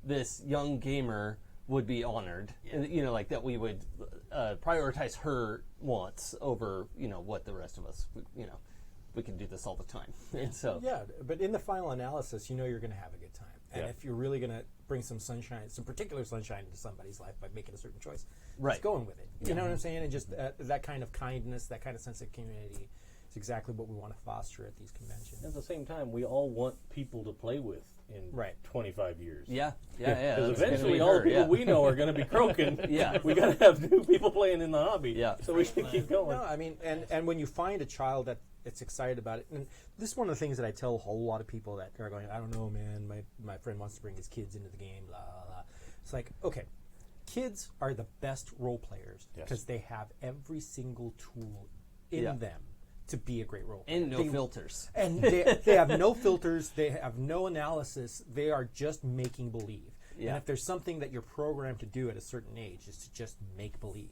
this young gamer would be honored, and, that we would prioritize her wants over what the rest of us we can do this all the time. And so but in the final analysis, you're going to have a good time. And if you're really going to bring some sunshine, some particular sunshine into somebody's life by making a certain choice, just going with it. You know what I'm saying? And just that kind of kindness, that kind of sense of community is exactly what we want to foster at these conventions. At the same time, we all want people to play with in 25 years. Yeah. Because eventually all the people we know are going to be croaking. We got to have new people playing in the hobby. Yeah. So we should keep going. No, I mean, and when you find a child that's excited about it, and this is one of the things that I tell a whole lot of people that are going, I don't know, man, my friend wants to bring his kids into the game, blah, blah, blah. It's like, okay, kids are the best role players because they have every single tool in them to be a great role player. And no filters. And they have no filters, they have no analysis, they are just making believe. And if there's something that you're programmed to do at a certain age, is to just make believe.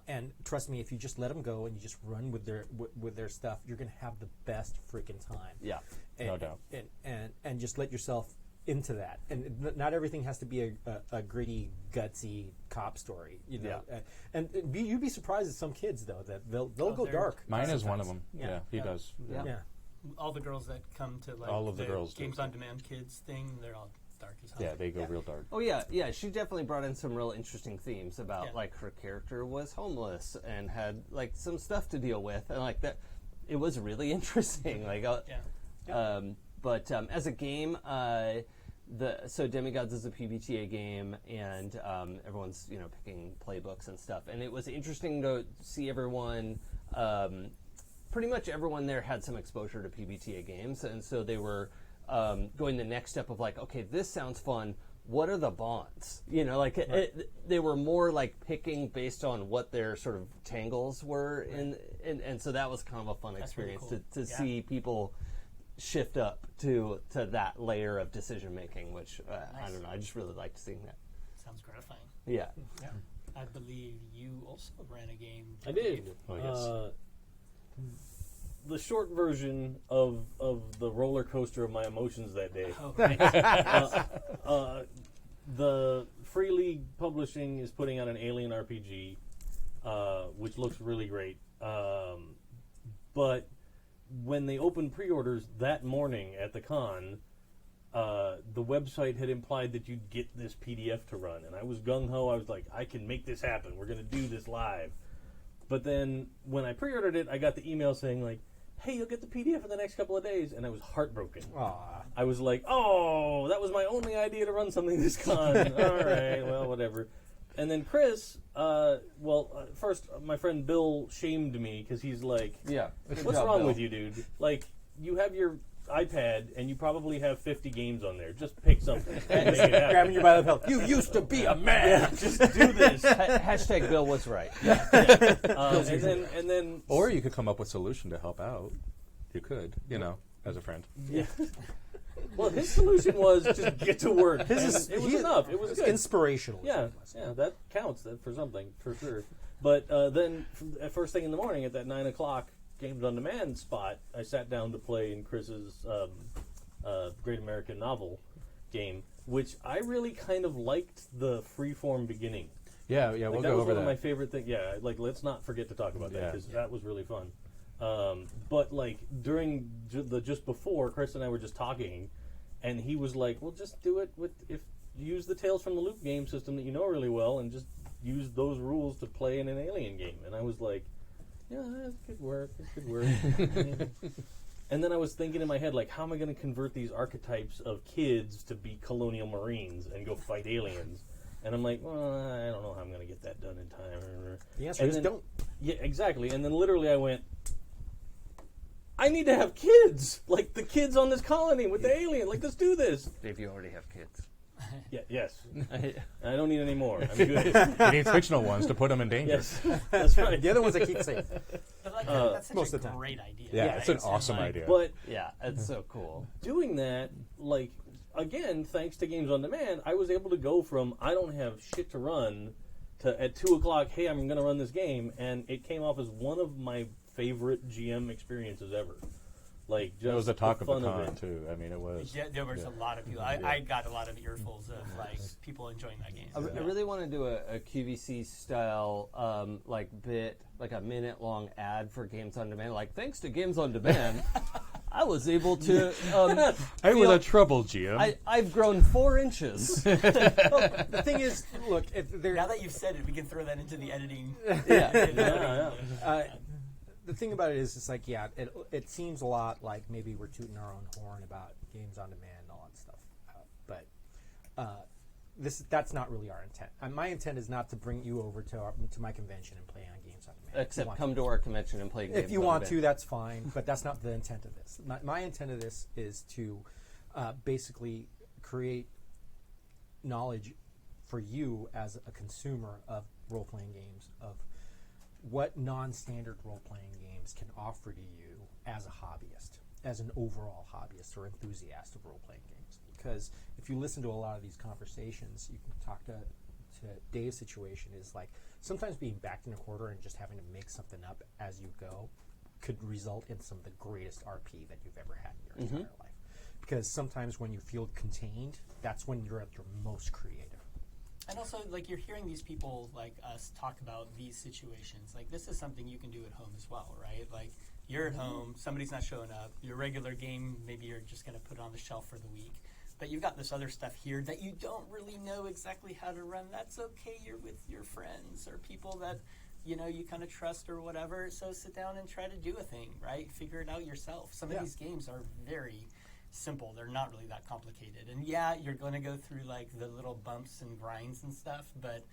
And trust me, if you just let them go and you just run with their stuff, you're going to have the best freaking time. And, no doubt. And just let yourself into that. And not everything has to be a gritty, gutsy cop story. And you'd be surprised at some kids though that they'll go dark. Mine is one of them. Yeah. He does. Yeah. All the girls that come to all of the girls Games on Demand Kids thing, they're all dark as hell. Yeah, they go real dark. Oh yeah. She definitely brought in some real interesting themes about her character was homeless and had some stuff to deal with, and that it was really interesting. But as a game, so Demigods is a PBTA game, and everyone's picking playbooks and stuff, and it was interesting to see everyone. Pretty much everyone there had some exposure to PBTA games, and so they were going the next step of okay, this sounds fun. What are the bonds? They were more picking based on what their sort of tangles were, and so that was kind of a fun experience really cool. to see people shift up to that layer of decision making, which I don't know. I just really liked seeing that. Sounds gratifying. Yeah. I believe you also ran a game. I did. Oh, yes. The short version of the roller coaster of my emotions that day. Oh, nice. The Free League Publishing is putting out an Alien RPG, which looks really great. But when they opened pre-orders that morning at the con, the website had implied that you'd get this PDF to run, and I was gung-ho. I was like, I can make this happen. We're going to do this live. But then when I pre-ordered it, I got the email saying, like, hey, you'll get the PDF in the next couple of days, and I was heartbroken. Aww. I was like, oh, that was my only idea to run something this con. All right, well, whatever. And then Chris, first, my friend Bill shamed me because he's like, Yeah. what's wrong with you, dude? Like, you have your iPad, and you probably have 50 games on there. Just pick something. And make it happen. Grabbing you by the belt. You used to be a man. Yeah, just do this. Hashtag Bill was right. And then, Or you could come up with a solution to help out. You could, as a friend. yeah. Well, his solution was just get to work. It was enough. It was good. Inspirational. Yeah, that counts for something, for sure. But then, first thing in the morning at that 9 o'clock Games on Demand spot, I sat down to play in Chris's Great American Novel game, which I really kind of liked the freeform beginning. Yeah, Like, we'll that go was over one that. of my favorite things. Yeah, like, let's not forget to talk about that, Yeah. because that was really fun. But, like, during just before, Chris and I were just talking, and he was like, well, just do it use the Tales from the Loop game system that you know really well, and just use those rules to play in an Alien game. And I was like, yeah, that could work. It could work. And then I was thinking in my head, like, how am I going to convert these archetypes of kids to be colonial marines and go fight aliens? And I'm like, well, I don't know how I'm going to get that done in time. The answer is don't. Yeah, exactly. And then literally I went, I need to have kids. Like, the kids on this colony with the alien. Like, let's do this. Dave, you already have kids. Yeah, yes. I don't need any more. I'm good. You need fictional ones to put them in danger. Yes, that's right. The other ones I keep safe. But like, that's such most a of the time. great idea. Yeah, right? it's an And, awesome like, idea. But Yeah, it's so cool. doing that, like, again, thanks to Games on Demand, I was able to go from I don't have shit to run to at 2 o'clock, hey, I'm going to run this game, and it came off as one of my favorite GM experiences ever. Like, just It was the talk of the fun con, it. too. I mean, it was. Yeah, there was a lot of people. I got a lot of earfuls of like people enjoying that game. I really want to do a QVC style bit, like a minute-long ad for Games on Demand. Like, thanks to Games on Demand, I was able to. I was a trouble, GM. I've grown 4 inches. The thing is, look, if there. Now that you've said it, we can throw that into the editing. Yeah. The thing about it is, it's like, yeah, it seems a lot like maybe we're tooting our own horn about Games on Demand and all that stuff, but that's not really our intent. My intent is not to bring you over to my convention and play on Games on Demand. Except come to our convention and play games. If you on want Demand. to, that's fine, but that's not the intent of this. My intent of this is to basically create knowledge for you as a consumer of role-playing games, of what non-standard role-playing games can offer to you as a hobbyist, as an overall hobbyist or enthusiast of role-playing games. Because if you listen to a lot of these conversations, you can talk to Dave's situation is like sometimes being backed in a corner and just having to make something up as you go could result in some of the greatest RP that you've ever had in your entire life. Because sometimes when you feel contained, that's when you're at your most creative. And also, like, you're hearing these people like us talk about these situations. Like, this is something you can do at home as well, right? Like, you're at home, somebody's not showing up, your regular game, maybe you're just going to put it on the shelf for the week. But you've got this other stuff here that you don't really know exactly how to run. That's okay. You're with your friends or people that, you know, you kind of trust or whatever. So sit down and try to do a thing, right? Figure it out yourself. Some of these games are very simple. They're not really that complicated. And yeah, you're going to go through like the little bumps and grinds and stuff, but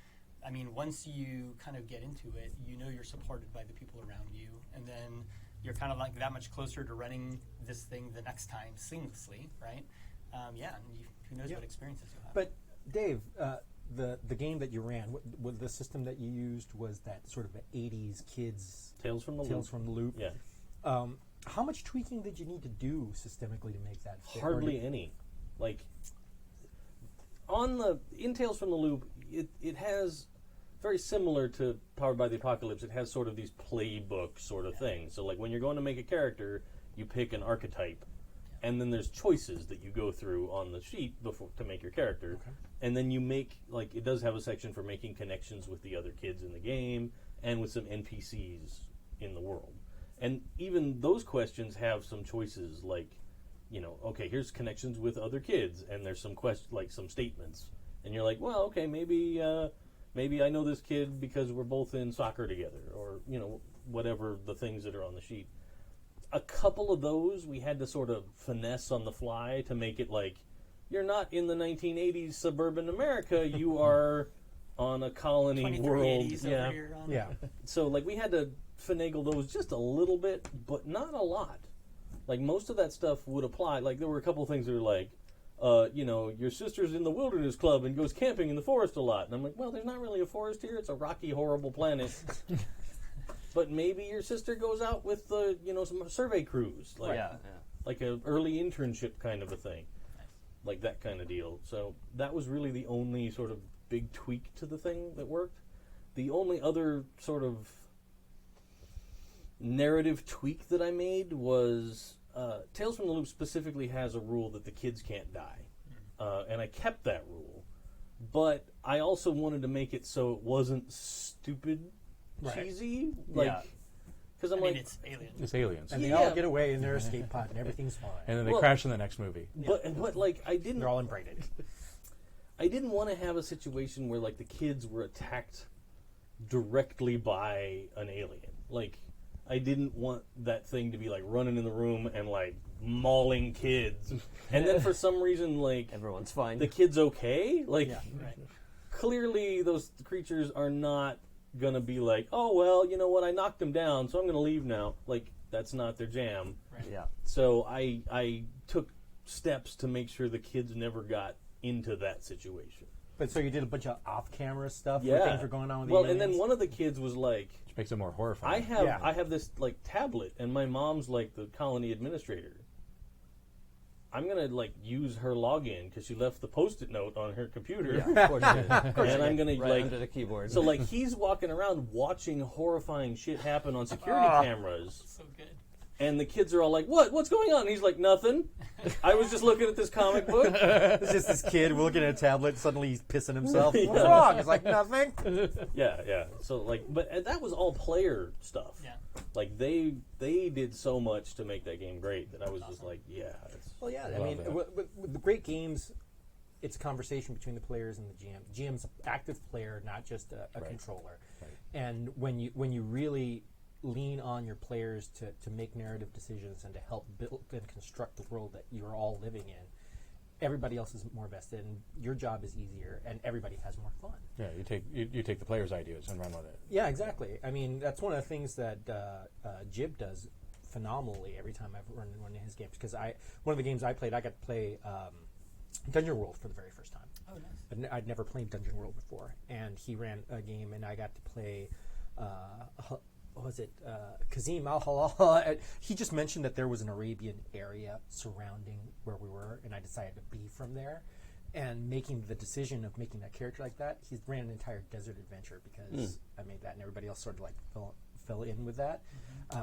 I mean, once you kind of get into it, you know you're supported by the people around you, and then you're kind of like that much closer to running this thing the next time seamlessly, right? And who knows what experiences you'll have. But Dave, the game that you ran, what the system that you used was that sort of an 80s kids Tales from the Loop. Yeah. How much tweaking did you need to do systemically to make that fit? Hardly any. Like, in Tales from the Loop, it has, very similar to Powered by the Apocalypse, it has sort of these playbook sort of things. So, like, when you're going to make a character, you pick an archetype, and then there's choices that you go through on the sheet to make your character. Okay. And then you make, like, it does have a section for making connections with the other kids in the game, and with some NPCs in the world? And even those questions have some choices, like, okay, here's connections with other kids, and there's some some statements, and you're like, well, okay, maybe I know this kid because we're both in soccer together, or whatever the things that are on the sheet. A couple of those we had to sort of finesse on the fly to make it like, you're not in the 1980s suburban America, you are on a colony world. Yeah. So we had to finagle those just a little bit, but not a lot. Most of that stuff would apply. There were a couple of things that were like, your sister's in the wilderness club and goes camping in the forest a lot. And I'm like, well, there's not really a forest here. It's a rocky, horrible planet. But maybe your sister goes out with some survey crews, like an early internship kind of a thing, like that kind of deal. So that was really the only sort of big tweak to the thing that worked. The only other sort of narrative tweak that I made was Tales from the Loop specifically has a rule that the kids can't die, and I kept that rule. But I also wanted to make it so it wasn't stupid. Cheesy, because it's aliens. It's aliens, And they all get away in their escape pod, and everything's fine. and then they crash in the next movie. But I didn't. They're all inbreeded. I didn't want to have a situation where the kids were attacked directly by an alien. I didn't want that thing to be running in the room and mauling kids, and then for some reason Everyone's fine. the kid's okay. Right. Clearly those creatures are not gonna be oh well, you know what, I knocked him down, so I'm gonna leave now. That's not their jam. Right. Yeah. So I took steps to make sure the kids never got into that situation. But so you did a bunch of off-camera stuff Yeah. where things were going on with the well, aliens? and then one of the kids was like, Which makes it more horrifying. I have this tablet, and my mom's the colony administrator. I'm gonna use her login because she left the Post-it note on her computer. Yeah, of course you did. Of course And you I'm did. gonna right under the keyboard. So he's walking around watching horrifying shit happen on security cameras, So good. and the kids are all like, "What's going on?" And he's like, "Nothing. I was just looking at this comic book." It's just this kid looking at a tablet, suddenly he's pissing himself. Yeah. What's wrong? It's nothing. Yeah. So but that was all player stuff. Yeah. They did so much to make that game great that I was just like, yeah. Well, yeah, I Love mean, that. with the great games, it's a conversation between the players and the GM. GM's an active player, not just a Right. controller. Right. And when you really lean on your players to make narrative decisions and to help build and construct the world that you're all living in, everybody else is more vested, and your job is easier, and everybody has more fun. Yeah, you take the players' ideas and run with it. Yeah, exactly. I mean, that's one of the things that Jib does phenomenally every time I've run one of his games. Because one of the games I played, I got to play Dungeon World for the very first time. Oh, nice. I'd never played Dungeon World before, and he ran a game, and I got to play. What was it? Kazim Al-Halal. He just mentioned that there was an Arabian area surrounding where we were, and I decided to be from there. And making the decision of making that character like that, he ran an entire desert adventure because I made that, and everybody else sort of fell in with that.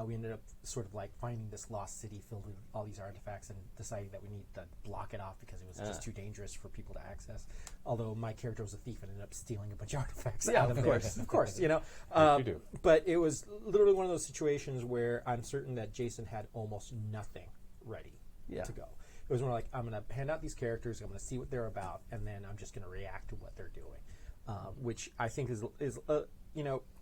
We ended up sort of finding this lost city filled with all these artifacts and deciding that we need to block it off because it was just too dangerous for people to access. Although my character was a thief and ended up stealing a bunch of artifacts out of there. course. Of course, you know. You do. But it was literally one of those situations where I'm certain that Jason had almost nothing ready to go. It was more like, I'm going to hand out these characters, I'm going to see what they're about, and then I'm just going to react to what they're doing, which I think is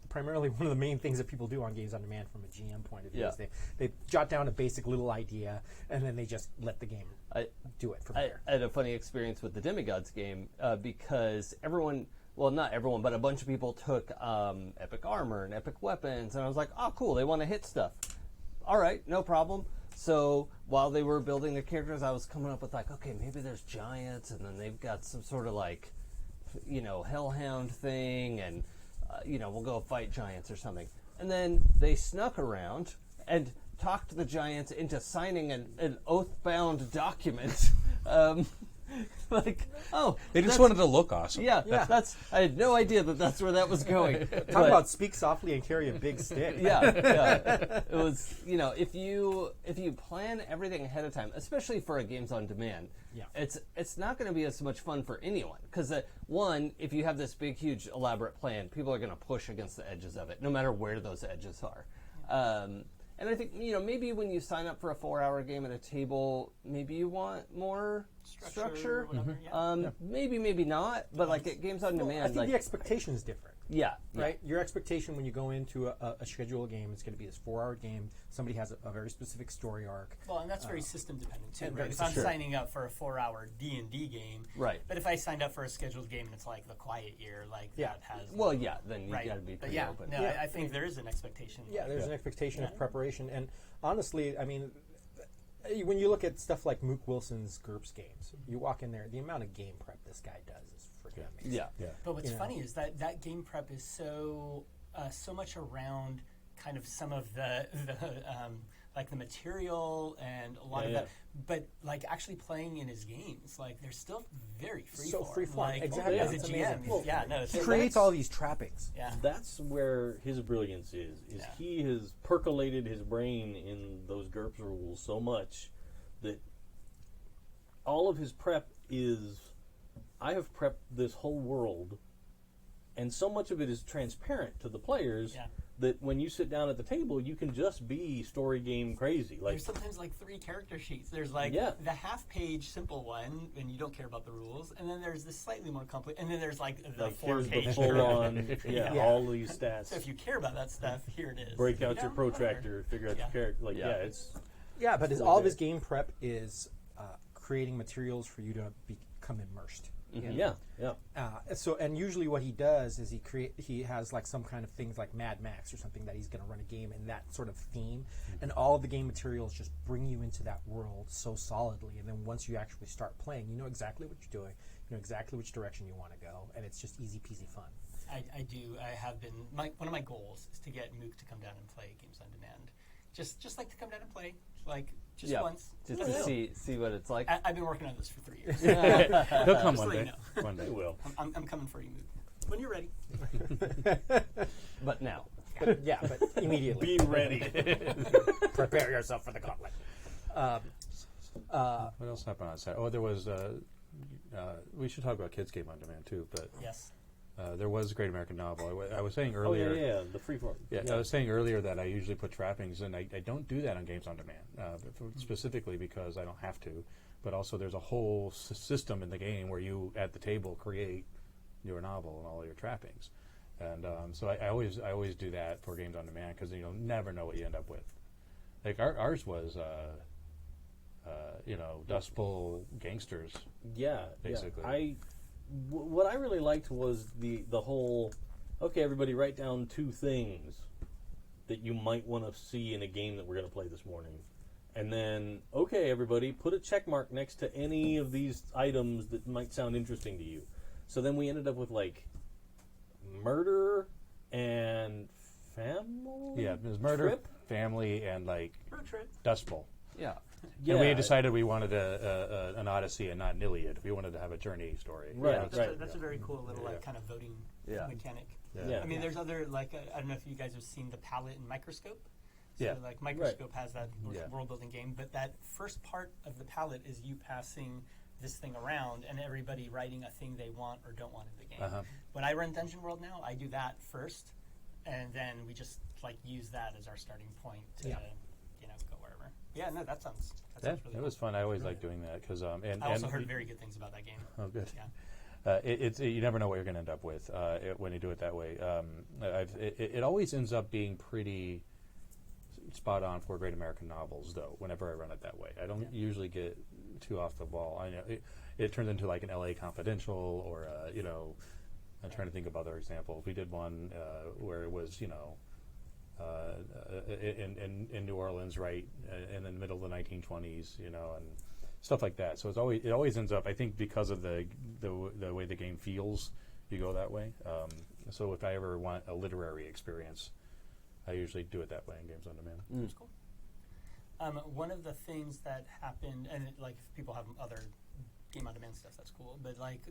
primarily one of the main things that people do on Games on Demand from a GM point of view. Is they jot down a basic little idea, and then they just let the game do it from there. I had a funny experience with the Demigods game because everyone, well, not everyone, but a bunch of people took epic armor and epic weapons, and I was like, oh, cool, they want to hit stuff. All right, no problem. So while they were building their characters, I was coming up with okay, maybe there's giants, and then they've got some sort of hellhound thing, and we'll go fight giants or something. And then they snuck around and talked the giants into signing an oath-bound document. They just wanted to look awesome. Yeah. I had no idea that's where that was going. Talk about speak softly and carry a big stick. Yeah. It was, if you plan everything ahead of time, especially for a Games on Demand, it's not going to be as much fun for anyone. Because, one, if you have this big, huge, elaborate plan, people are going to push against the edges of it, no matter where those edges are. And I think, maybe when you sign up for a 4-hour game at a table, maybe you want more structure. Or whatever, Maybe, maybe not. But like at Games on Demand, I think the expectation is different. Yeah. Right? Your expectation when you go into a scheduled game is going to be this 4-hour game. Somebody has a very specific story arc. Well, and that's very system dependent too, and right? If I'm signing up for a 4-hour D&D game, Right. But if I signed up for a scheduled game and it's like the Quiet Year, like that has... Well, yeah, then you right. got to be But pretty open. No, I think there is an expectation. Yeah, there's an expectation of preparation. And honestly, I mean, when you look at stuff like Mook Wilson's GURPS games, you walk in there, the amount of game prep this guy does is freaking amazing. Yeah. But what's funny is that game prep is so much around kind of some of the like the material and a lot of that. But like actually playing in his games, like they're still very freeform. So freeform, like, exactly. As a It's GM, amazing. it's He creates all these trappings. Yeah. That's where his brilliance is. He has percolated his brain in those GURPS rules so much that all of his prep is, I have prepped this whole world, and so much of it is transparent to the players that when you sit down at the table, you can just be story game crazy. Like there's sometimes like 3 character sheets. There's like the half-page simple one, and you don't care about the rules, and then there's this slightly more complex, and then there's like the 4-page full-on, all these stats. So if you care about that stuff, here it is. Break out your protractor, figure out your character. Like it's but all of his game prep is creating materials for you to become immersed. So, and usually what he does is he has like some kind of things like Mad Max or something that he's going to run a game in that sort of theme, and all of the game materials just bring you into that world so solidly. And then once you actually start playing, you know exactly what you're doing, you know exactly which direction you want to go, and it's just easy peasy fun. I do. I have been. One of my goals is to get Mook to come down and play Games on Demand. Just like to come down and play, like just once. Just to see what it's like. I've been working on this for 3 years. He'll come one day. One day. He will. I'm coming for you, Mook. When you're ready. But now. But immediately. Be ready. Prepare yourself for the gauntlet. What else happened on Saturday? Oh, there was. We should talk about Kids Game on Demand too, but Yes. there was a Great American Novel. I was saying earlier. The freeform. I was saying earlier that I usually put trappings, and I don't do that on Games on Demand, specifically because I don't have to. But also, there's a whole system in the game where you, at the table, create your novel and all your trappings. And so I always do that for Games on Demand because you'll never know what you end up with. Like ours was, Dust Bowl gangsters. Yeah, basically. Yeah. What I really liked was the whole. Okay, everybody, write down 2 things that you might want to see in a game that we're going to play this morning, and then okay, everybody, put a check mark next to any of these items that might sound interesting to you. So then we ended up with like murder and family. Yeah, it was murder, trip? family, and like Road trip. Dust Bowl. Yeah. And we decided we wanted an Odyssey and not an Iliad. We wanted to have a journey story. Right. That's a very cool little like kind of voting mechanic. Yeah. I mean, there's other like I don't know if you guys have seen the Palette and Microscope. So Yeah. like Microscope has that world building game, but that first part of the Palette is you passing this thing around and everybody writing a thing they want or don't want in the game. When I run Dungeon World now, I do that first, and then we just like use that as our starting point to go wherever. Yeah, no, that sounds really it was fun. I always like doing that because I also heard very good things about that game. Oh, good. Yeah. You never know what you're going to end up with when you do it that way. It always ends up being pretty spot on for Great American Novels, though. Whenever I run it that way, I don't usually get too off the ball. I know it turns into like an LA Confidential, or I'm trying to think of other examples. We did one where it was in New Orleans, right, in the middle of the 1920s, and stuff like that. So it always ends up, I think, because of the way the game feels, you go that way. So if I ever want a literary experience, I usually do it that way in Games on Demand. That's cool. One of the things that happened, and like if people have other Game on Demand stuff, that's cool. But like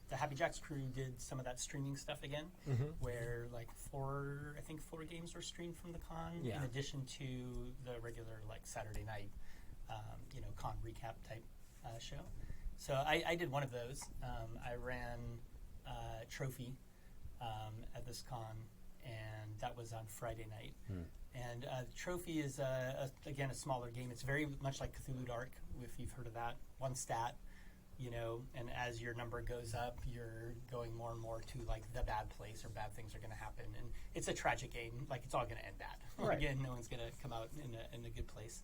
the Happy Jacks crew did some of that streaming stuff again, where like 4 games were streamed from the con, in addition to the regular like Saturday night, con recap type show. So I did one of those. I ran Trophy at this con, and that was on Friday night. And Trophy is, again, a smaller game. It's very much like Cthulhu Dark, if you've heard of that. One stat, and as your number goes up, you're going more and more to, like, the bad place or bad things are going to happen. And it's a tragic game. Like, it's all going to end bad. Right. Again, no one's going to come out in a good place.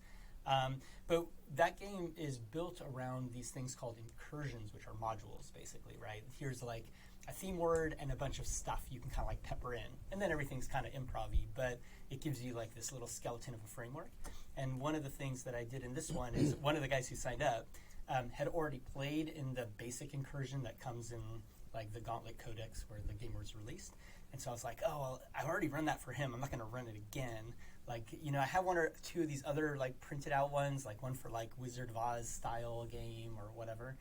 But that game is built around these things called incursions, which are modules, basically, right? Here's, like, a theme word and a bunch of stuff you can kind of, like, pepper in. And then everything's kind of improv-y, but it gives you, like, this little skeleton of a framework. And one of the things that I did in this one is one of the guys who signed up had already played in the basic incursion that comes in, like, the Gauntlet Codex where the game was released. And so I was like, oh, well, I've already run that for him. I'm not going to run it again. Like, I have one or two of these other, like, printed out ones, like one for, like, Wizard of Oz style game or whatever.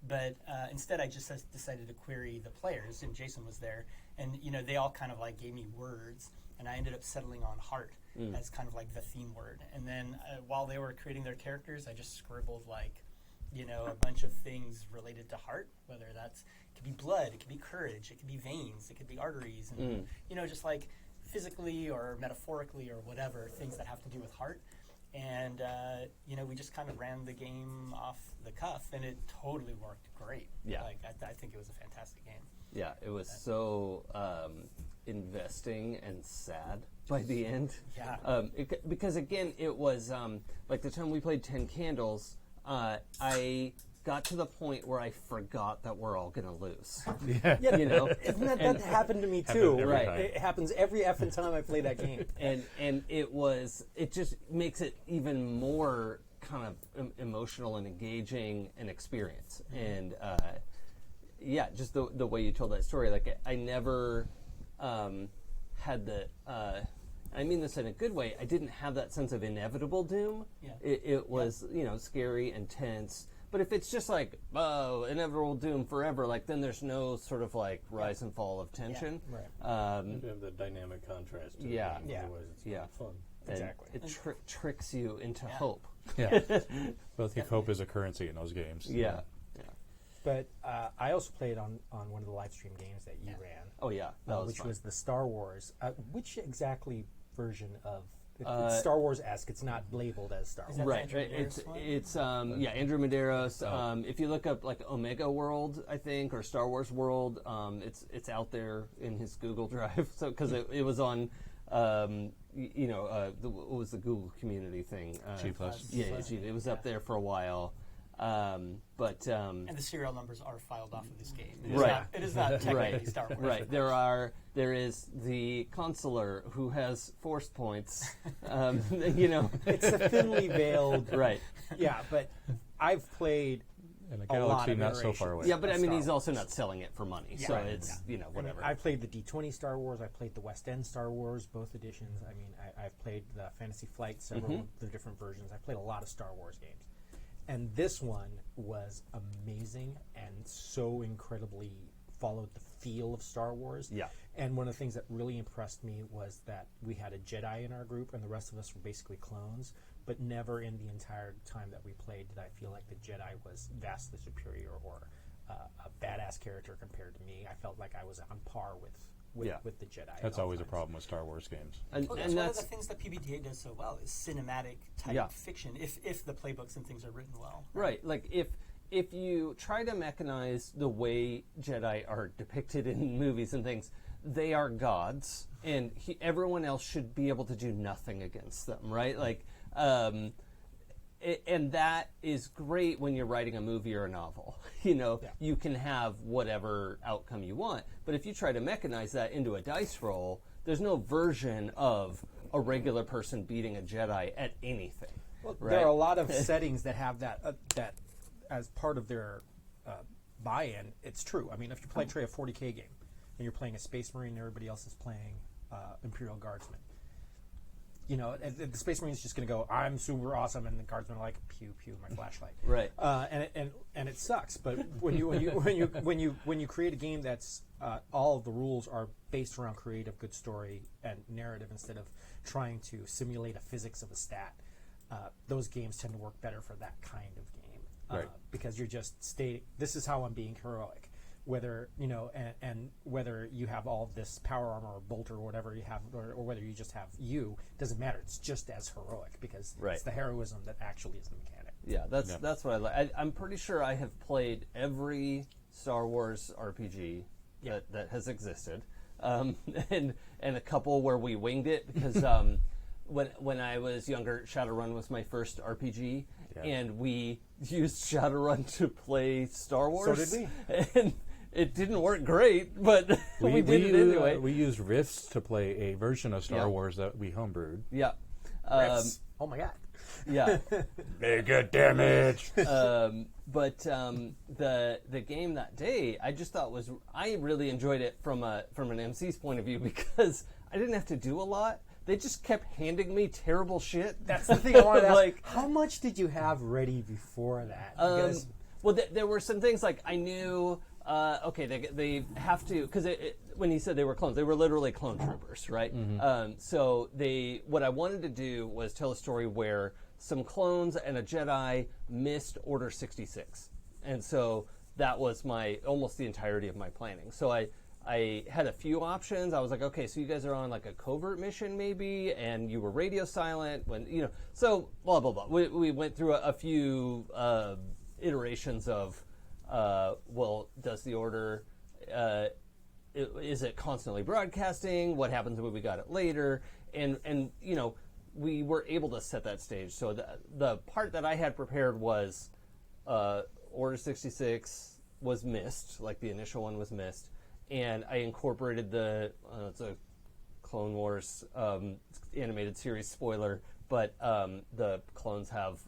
But instead, I just decided to query the players, and Jason was there. And, they all kind of, like, gave me words. And I ended up settling on heart as kind of, like, the theme word. And then while they were creating their characters, I just scribbled, like, a bunch of things related to heart, whether it could be blood, it could be courage, it could be veins, it could be arteries, and, just, like, physically or metaphorically or whatever, things that have to do with heart. And, we just kind of ran the game off the cuff, and it totally worked great. Yeah. Like, I think it was a fantastic game. Yeah, it was so investing and sad by the end. Yeah. Because, again, it was, like, the time we played 10 Candles, I got to the point where I forgot that we're all going to lose. Yeah, Isn't that happened to me too? Right. It happens every effing time I play that game. And it just makes it even more kind of emotional and engaging an experience. And just the way you told that story, like I never had the. I mean this in a good way. I didn't have that sense of inevitable doom. Yeah. It was scary and tense. But if it's just like, inevitable doom forever, like then there's no sort of like rise and fall of tension. Yeah. Right. You have the dynamic contrast to Yeah. the game, Yeah. otherwise it's Yeah. not fun. And Exactly. it tricks you into hope. Yeah. But I think hope is a currency in those games. Yeah. But I also played on one of the live stream games that you ran. Oh yeah, that was which fun. was the Star Wars. Which exactly version of it's Star Wars-esque? It's not labeled as Star Wars. that Right. Andrew Medeiros one? It's Andrew Medeiros. If you look up like Omega World, I think, or Star Wars World, it's out there in his Google Drive. So because it was on, what was the Google community thing? G+. Yeah, it was up there for a while. And the serial numbers are filed off of this game. It is not technically Right. Star Wars. Right. There is the consular who has force points. It's a thinly veiled. Right. Yeah, but I've played And a a lot galaxy of not so iterations. far away. Yeah, but I mean, Star he's Wars. also not selling it for money, so Right. it's whatever. I played the D20 Star Wars. I played the West End Star Wars, both editions. I mean, I've played the Fantasy Flight, several of the different versions. I played a lot of Star Wars games. And this one was amazing and so incredibly followed the feel of Star Wars. Yeah. And one of the things that really impressed me was that we had a Jedi in our group, and the rest of us were basically clones. But never in the entire time that we played did I feel like the Jedi was vastly superior or a badass character compared to me. I felt like I was on par with the Jedi. at That's all always a times. problem with Star Wars games. And, Well, and that's one of that's the things that PBTA does so well is cinematic type fiction. If the playbooks and things are written well. right. Like if you try to mechanize the way Jedi are depicted in movies and things, they are gods, and everyone else should be able to do nothing against them. Right. Like. And that is great when you're writing a movie or a novel. You can have whatever outcome you want. But if you try to mechanize that into a dice roll, there's no version of a regular person beating a Jedi at anything. Well, right? there are a lot of settings that have that as part of their buy-in. It's true. I mean, if you play a 40K game and you're playing a Space Marine and everybody else is playing Imperial Guardsmen, the Space Marine is just going to go, I'm super awesome, and the Guardsmen are like, pew pew, my flashlight. Right. And it sucks. But when you create a game that's all of the rules are based around creative, good story, and narrative instead of trying to simulate a physics of a stat, those games tend to work better for that kind of game. Right. Because you're just stating, this is how I'm being heroic. whether and whether you have all of this power armor or bolt or whatever you have, or whether you just have doesn't matter. It's just as heroic because it's the heroism that actually is the mechanic. Yeah, that's what I like. I'm pretty sure I have played every Star Wars RPG that has existed, and a couple where we winged it because when I was younger, Shadowrun was my first RPG, and we used Shadowrun to play Star Wars. So did we. And it didn't work great, but we did it anyway. We used Rifts to play a version of Star Wars that we homebrewed. Yeah. Rifts. Oh my god. Yeah. Mega damage. But the game that day, I just thought I really enjoyed it from an MC's point of view because I didn't have to do a lot. They just kept handing me terrible shit. That's the thing I wanted to ask. How much did you have ready before that? Well, there were some things like I knew. Okay, they have to because when he said they were clones, they were literally clone troopers, right? Mm-hmm. So what I wanted to do was tell a story where some clones and a Jedi missed Order 66, and so that was almost the entirety of my planning. So I had a few options. I was like, okay, so you guys are on like a covert mission maybe, and you were radio silent when so blah blah blah. We went through a few iterations of. Well, does the order, is it constantly broadcasting? What happens when we got it later? And we were able to set that stage. So the part that I had prepared was Order 66 was missed, like the initial one was missed, and I incorporated it's a Clone Wars animated series spoiler, but the clones have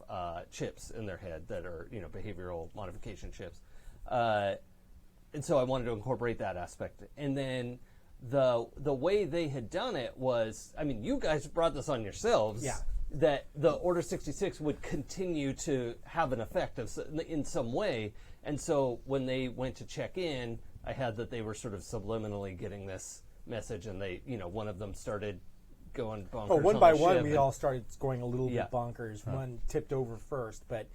chips in their head that are behavioral modification chips. And so I wanted to incorporate that aspect. And then the way they had done it was, I mean, you guys brought this on yourselves, that the Order 66 would continue to have an effect in some way. And so when they went to check in, I had that they were sort of subliminally getting this message, and they, one of them started going bonkers. One by one, we all started going a little bit bonkers. Huh. One tipped over first, but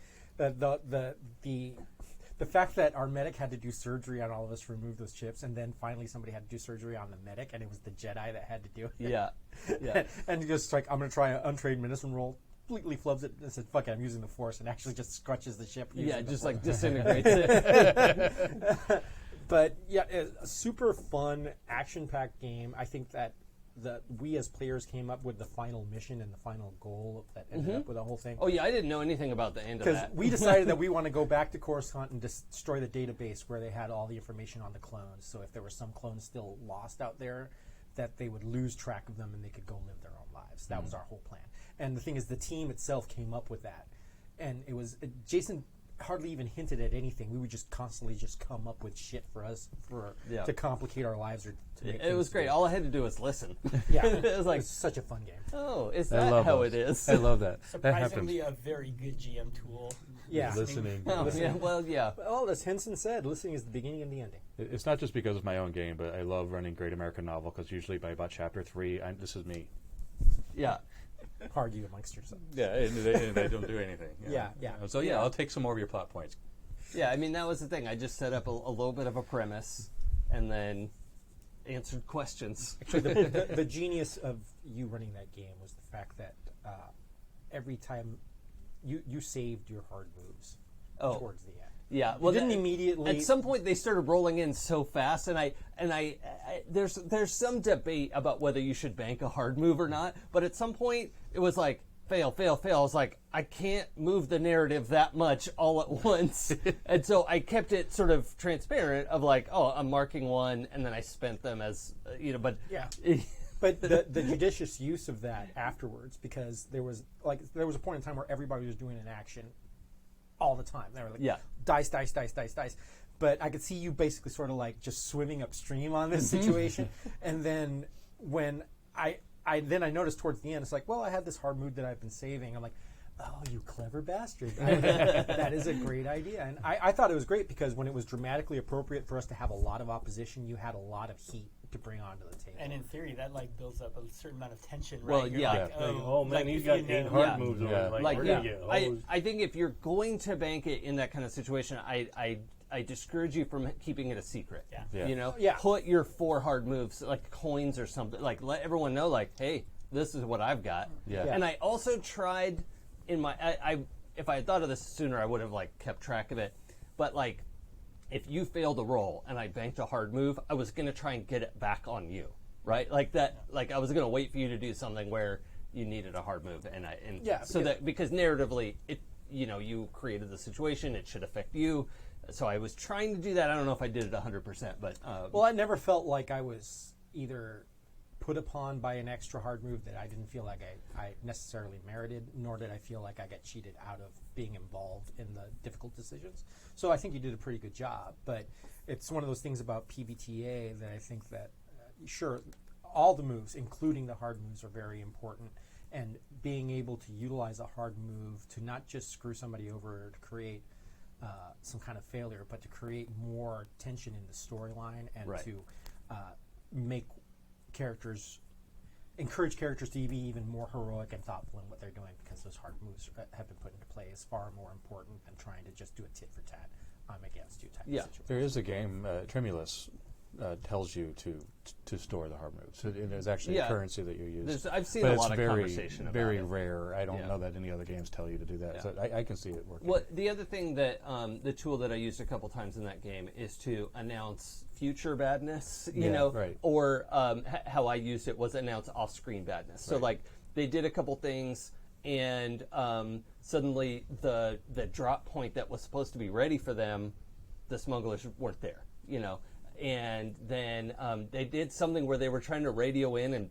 the fact that our medic had to do surgery on all of us to remove those chips, and then finally somebody had to do surgery on the medic, and it was the Jedi that had to do it. Yeah. And just like, I'm going to try an untrained medicine roll, completely flubs it and says, fuck it, I'm using the Force, and actually just scratches the ship. Just like disintegrates it. But yeah, a super fun, action-packed game. I think that we as players came up with the final mission and the final goal that ended up with the whole thing. Oh yeah, I didn't know anything about the end of that. Because we decided that we want to go back to Coruscant and destroy the database where they had all the information on the clones. So if there were some clones still lost out there, that they would lose track of them and they could go live their own lives. That was our whole plan. And the thing is, the team itself came up with that. And it was, Jason hardly even hinted at anything. We would just constantly come up with shit for us to complicate our lives or to make it was great. All I had to do was listen. Yeah. It was like, it's such a fun game. Oh, is that how it is? I love that. Surprisingly, a very good GM tool. Yeah. Listening. Yeah, well, yeah. Well, as Henson said, listening is the beginning and the ending. It's not just because it's my own game, but I love running Great American Novel because usually by about chapter 3, this is me. Yeah. Argue amongst yourselves. Yeah, and they don't do anything. Yeah. So I'll take some more of your plot points. Yeah, I mean, that was the thing. I just set up a little bit of a premise and then answered questions. Actually, the genius of you running that game was the fact that every time you saved your hard moves towards the end. Yeah, well, you didn't immediately. At some point, they started rolling in so fast, and I there's some debate about whether you should bank a hard move or not. But at some point, it was like fail. I was like, I can't move the narrative that much all at once, and so I kept it sort of transparent of like, oh, I'm marking one, and then I spent them as but yeah. But the judicious use of that afterwards, because there was a point in time where everybody was doing an action all the time. They were like, dice. But I could see you basically sort of like just swimming upstream on this situation. And then when I noticed towards the end, it's like, well, I had this hard move that I've been saving. I'm like, oh, you clever bastard. That is a great idea. And I thought it was great because when it was dramatically appropriate for us to have a lot of opposition, you had a lot of heat to bring onto the table. And in theory, that like builds up a certain amount of tension, right? Well, You're like, oh man, he's got 8 hard moves. I think if you're going to bank it in that kind of situation, I I discourage you from keeping it a secret. Yeah. Yeah. You know, Yeah. put your 4 hard moves, like coins or something. Like let everyone know, like, hey, this is what I've got. Yeah. Yeah. And I also tried in my, if I had thought of this sooner, I would have like kept track of it. But like, if you failed a roll and I banked a hard move, I was going to try and get it back on you, right? Like that. Like I was going to wait for you to do something where you needed a hard move, because narratively, you created the situation, it should affect you. So I was trying to do that. I don't know if I did it 100%, but Well, I never felt like I was either put upon by an extra hard move that I didn't feel like I necessarily merited, nor did I feel like I got cheated out of being involved in the difficult decisions. So I think you did a pretty good job, but it's one of those things about PBTA that I think that, sure, all the moves, including the hard moves, are very important, and being able to utilize a hard move to not just screw somebody over or to create some kind of failure, but to create more tension in the storyline and Right. to make encourage characters to be even more heroic and thoughtful in what they're doing, because those hard moves have been put into play is far more important than trying to just do a tit for tat, I'm against you type of situation. There is a game, Tremulous, tells you to store the hard moves. And there's actually a currency that you use. I've seen but a it's lot of very, conversation about very it. rare. I don't Yeah. know that any other games tell you to do that. Yeah. So I can see it working. Well, the other thing that the tool that I used a couple times in that game is to announce future badness, right. or how I used it was announce off-screen badness. So like they did a couple things, and suddenly the drop point that was supposed to be ready for them, the smugglers weren't there, and then they did something where they were trying to radio in and,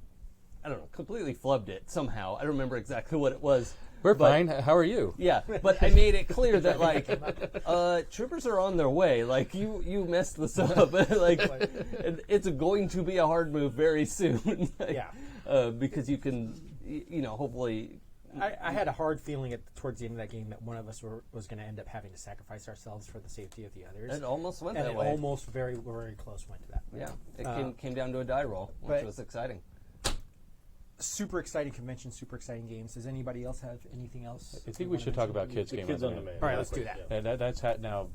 I don't know, completely flubbed it somehow. I don't remember exactly what it was. We're but- fine. How are you? Yeah, but I made it clear that like troopers are on their way. Like you messed this up. Like it's going to be a hard move very soon. Because you can, hopefully. I had a hard feeling towards the end of that game that one of us was going to end up having to sacrifice ourselves for the safety of the others. It almost went and that it way. almost very, very close went to that. Yeah, it came down to a die roll, which but- was exciting. Super exciting convention, super exciting games. Does anybody else have anything else? I think we should talk about Kids Game Kids on on Demand. Demand. All right, let's do that. And that's now,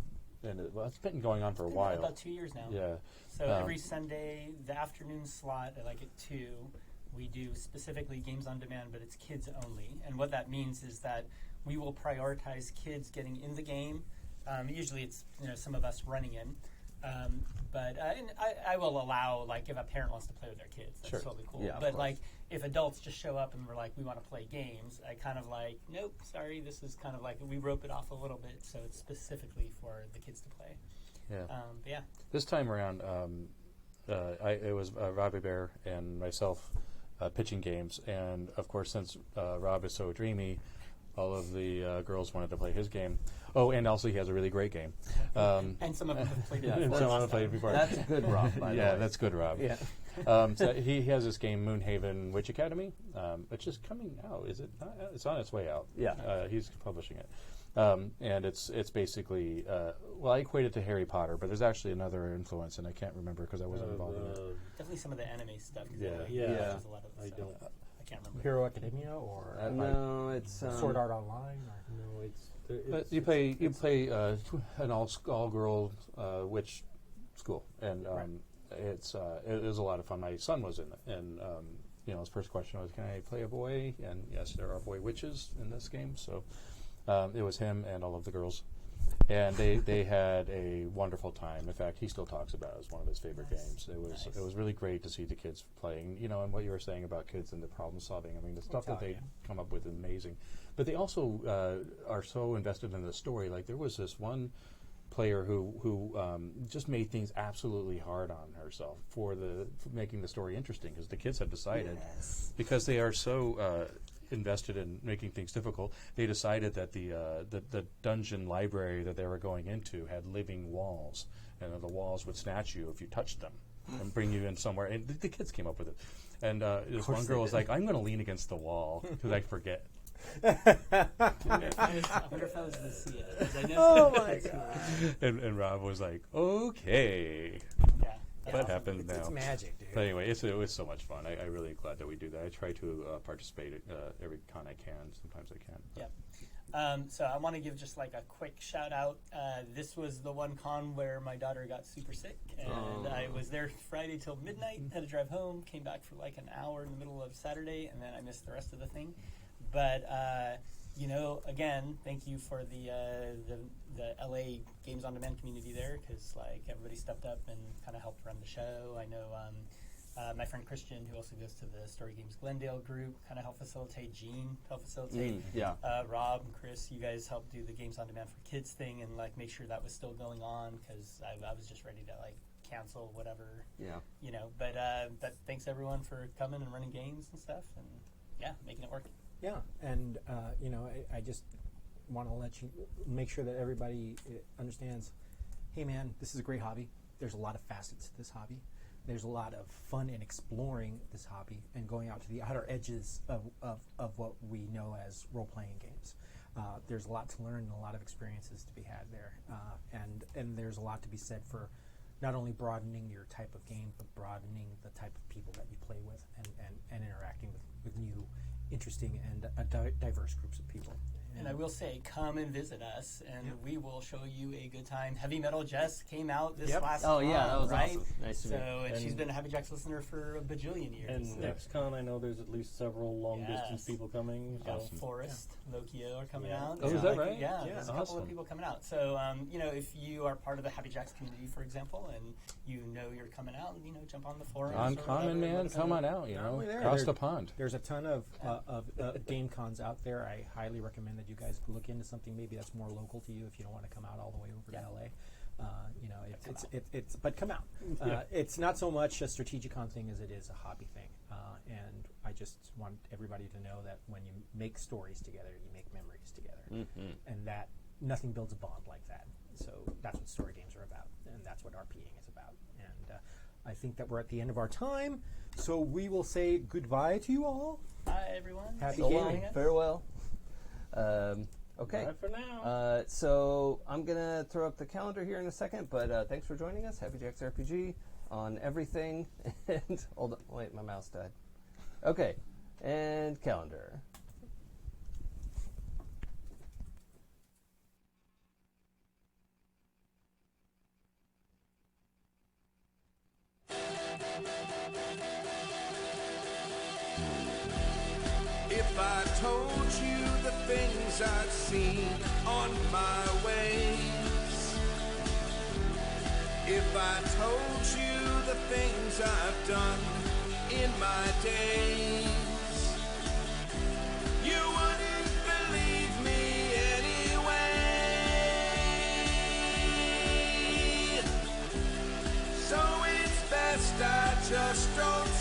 and it's been going on for a while. About 2 years now. Yeah. So every Sunday, the afternoon slot, at 2, we do specifically games on demand, but it's kids only. And what that means is that we will prioritize kids getting in the game. Usually it's some of us running in. But and I will allow, if a parent wants to play with their kids, that's totally cool. Yeah, of but course. if adults just show up and we're like, we want to play games, I kind of nope, sorry, this is kind of we rope it off a little bit, so it's specifically for the kids to play. Yeah. But yeah. This time around, it was Robbie Bear and myself pitching games, and of course, since Rob is so dreamy, all of the girls wanted to play his game. Oh, and also he has a really great game. And some of them have played it And before. some have played it before. That's good, Rob. By the Yeah, way. that's good, Rob. Yeah. So he has this game, Moonhaven Witch Academy, which is coming out. Is it not? It's on its way out. Yeah. He's publishing it. And it's basically, I equate it to Harry Potter, but there's actually another influence, and I can't remember because I wasn't involved in it. Definitely some of the anime stuff. 'Cause Yeah. it Yeah. uses a lot of I stuff. don't. I can't remember. Hero Academia or No, it's Sword Art Online? Or? No, it's. But you play an all girl witch school, and it was a lot of fun. My son was in it, and his first question was, "Can I play a boy?" And yes, there are boy witches in this game, so it was him and all of the girls, and they had a wonderful time. In fact, he still talks about it as one of his favorite games. It was really great to see the kids playing. And what you were saying about kids and the problem solving. I mean, the stuff that they come up with is amazing. But they also are so invested in the story. Like there was this one player who just made things absolutely hard on herself for making the story interesting, because the kids had decided, because they are so invested in making things difficult, they decided that the dungeon library that they were going into had living walls, and the walls would snatch you if you touched them and bring you in somewhere. And the kids came up with it. And this one girl was like, "I'm going to lean against the wall because I forget." I wonder if I was to see it. 'Cause I know Oh some my kids who are- And Rob was like, "Okay." Yeah. What happened now? It's magic, dude. But anyway, it was so much fun. I'm really glad that we do that. I try to participate at every con I can. Sometimes I can. Yeah. So I want to give just like a quick shout out. This was the one con where my daughter got super sick, and I was there Friday till midnight, had to drive home, came back for like an hour in the middle of Saturday, and then I missed the rest of the thing. But you know, again, thank you for the LA Games on Demand community there, because like everybody stepped up and kind of helped run the show. I know my friend Christian, who also goes to the Story Games Glendale group, kind of helped facilitate. Gene helped facilitate. Rob and Chris, you guys helped do the Games on Demand for Kids thing and like make sure that was still going on, because I was just ready to like cancel whatever. Yeah. You know, but thanks everyone for coming and running games and stuff, and yeah, making it work. Yeah, and you know, I just want to let you make sure that everybody understands. Hey, man, this is a great hobby. There's a lot of facets to this hobby. There's a lot of fun in exploring this hobby and going out to the outer edges of what we know as role-playing games. There's a lot to learn and a lot of experiences to be had there. And there's a lot to be said for not only broadening your type of game, but broadening the type of people that you play with and interacting with new, interesting, and diverse groups of people. And I will say, come and visit us, and we will show you a good time. Heavy Metal Jess came out this last Oh, yeah, that was right? awesome. Nice to meet you. And she's been a Happy Jacks listener for a bajillion years. And next con, I know there's at least several long-distance people coming. Awesome. Forrest, Lokio are coming out. Oh, is that right? Yeah, there's a couple of people coming out. So, you know, if you are part of the Happy Jacks community, for example, and you know you're coming out, you know, jump on the forums. Uncommon, man, come on out, you know, across the pond. There's a ton of game cons out there. I highly recommend that you guys look into something maybe that's more local to you if you don't want to come out all the way over to LA. You know, it's but come out. It's not so much a StrategiCon thing as it is a hobby thing. And I just want everybody to know that when you make stories together, you make memories together, and that nothing builds a bond like that. So that's what story games are about, and that's what RPing is about. And I think that we're at the end of our time, so we will say goodbye to you all. Bye, everyone. Happy So gaming. long. Farewell. Okay. Bye for now. So I'm going to throw up the calendar here in a second, but thanks for joining us. Happy Jacks RPG on everything. And hold on. Wait, my mouse died. Okay. And calendar. If I told you the things I've seen on my ways, if I told you the things I've done in my days, you wouldn't believe me anyway. So it's best I just don't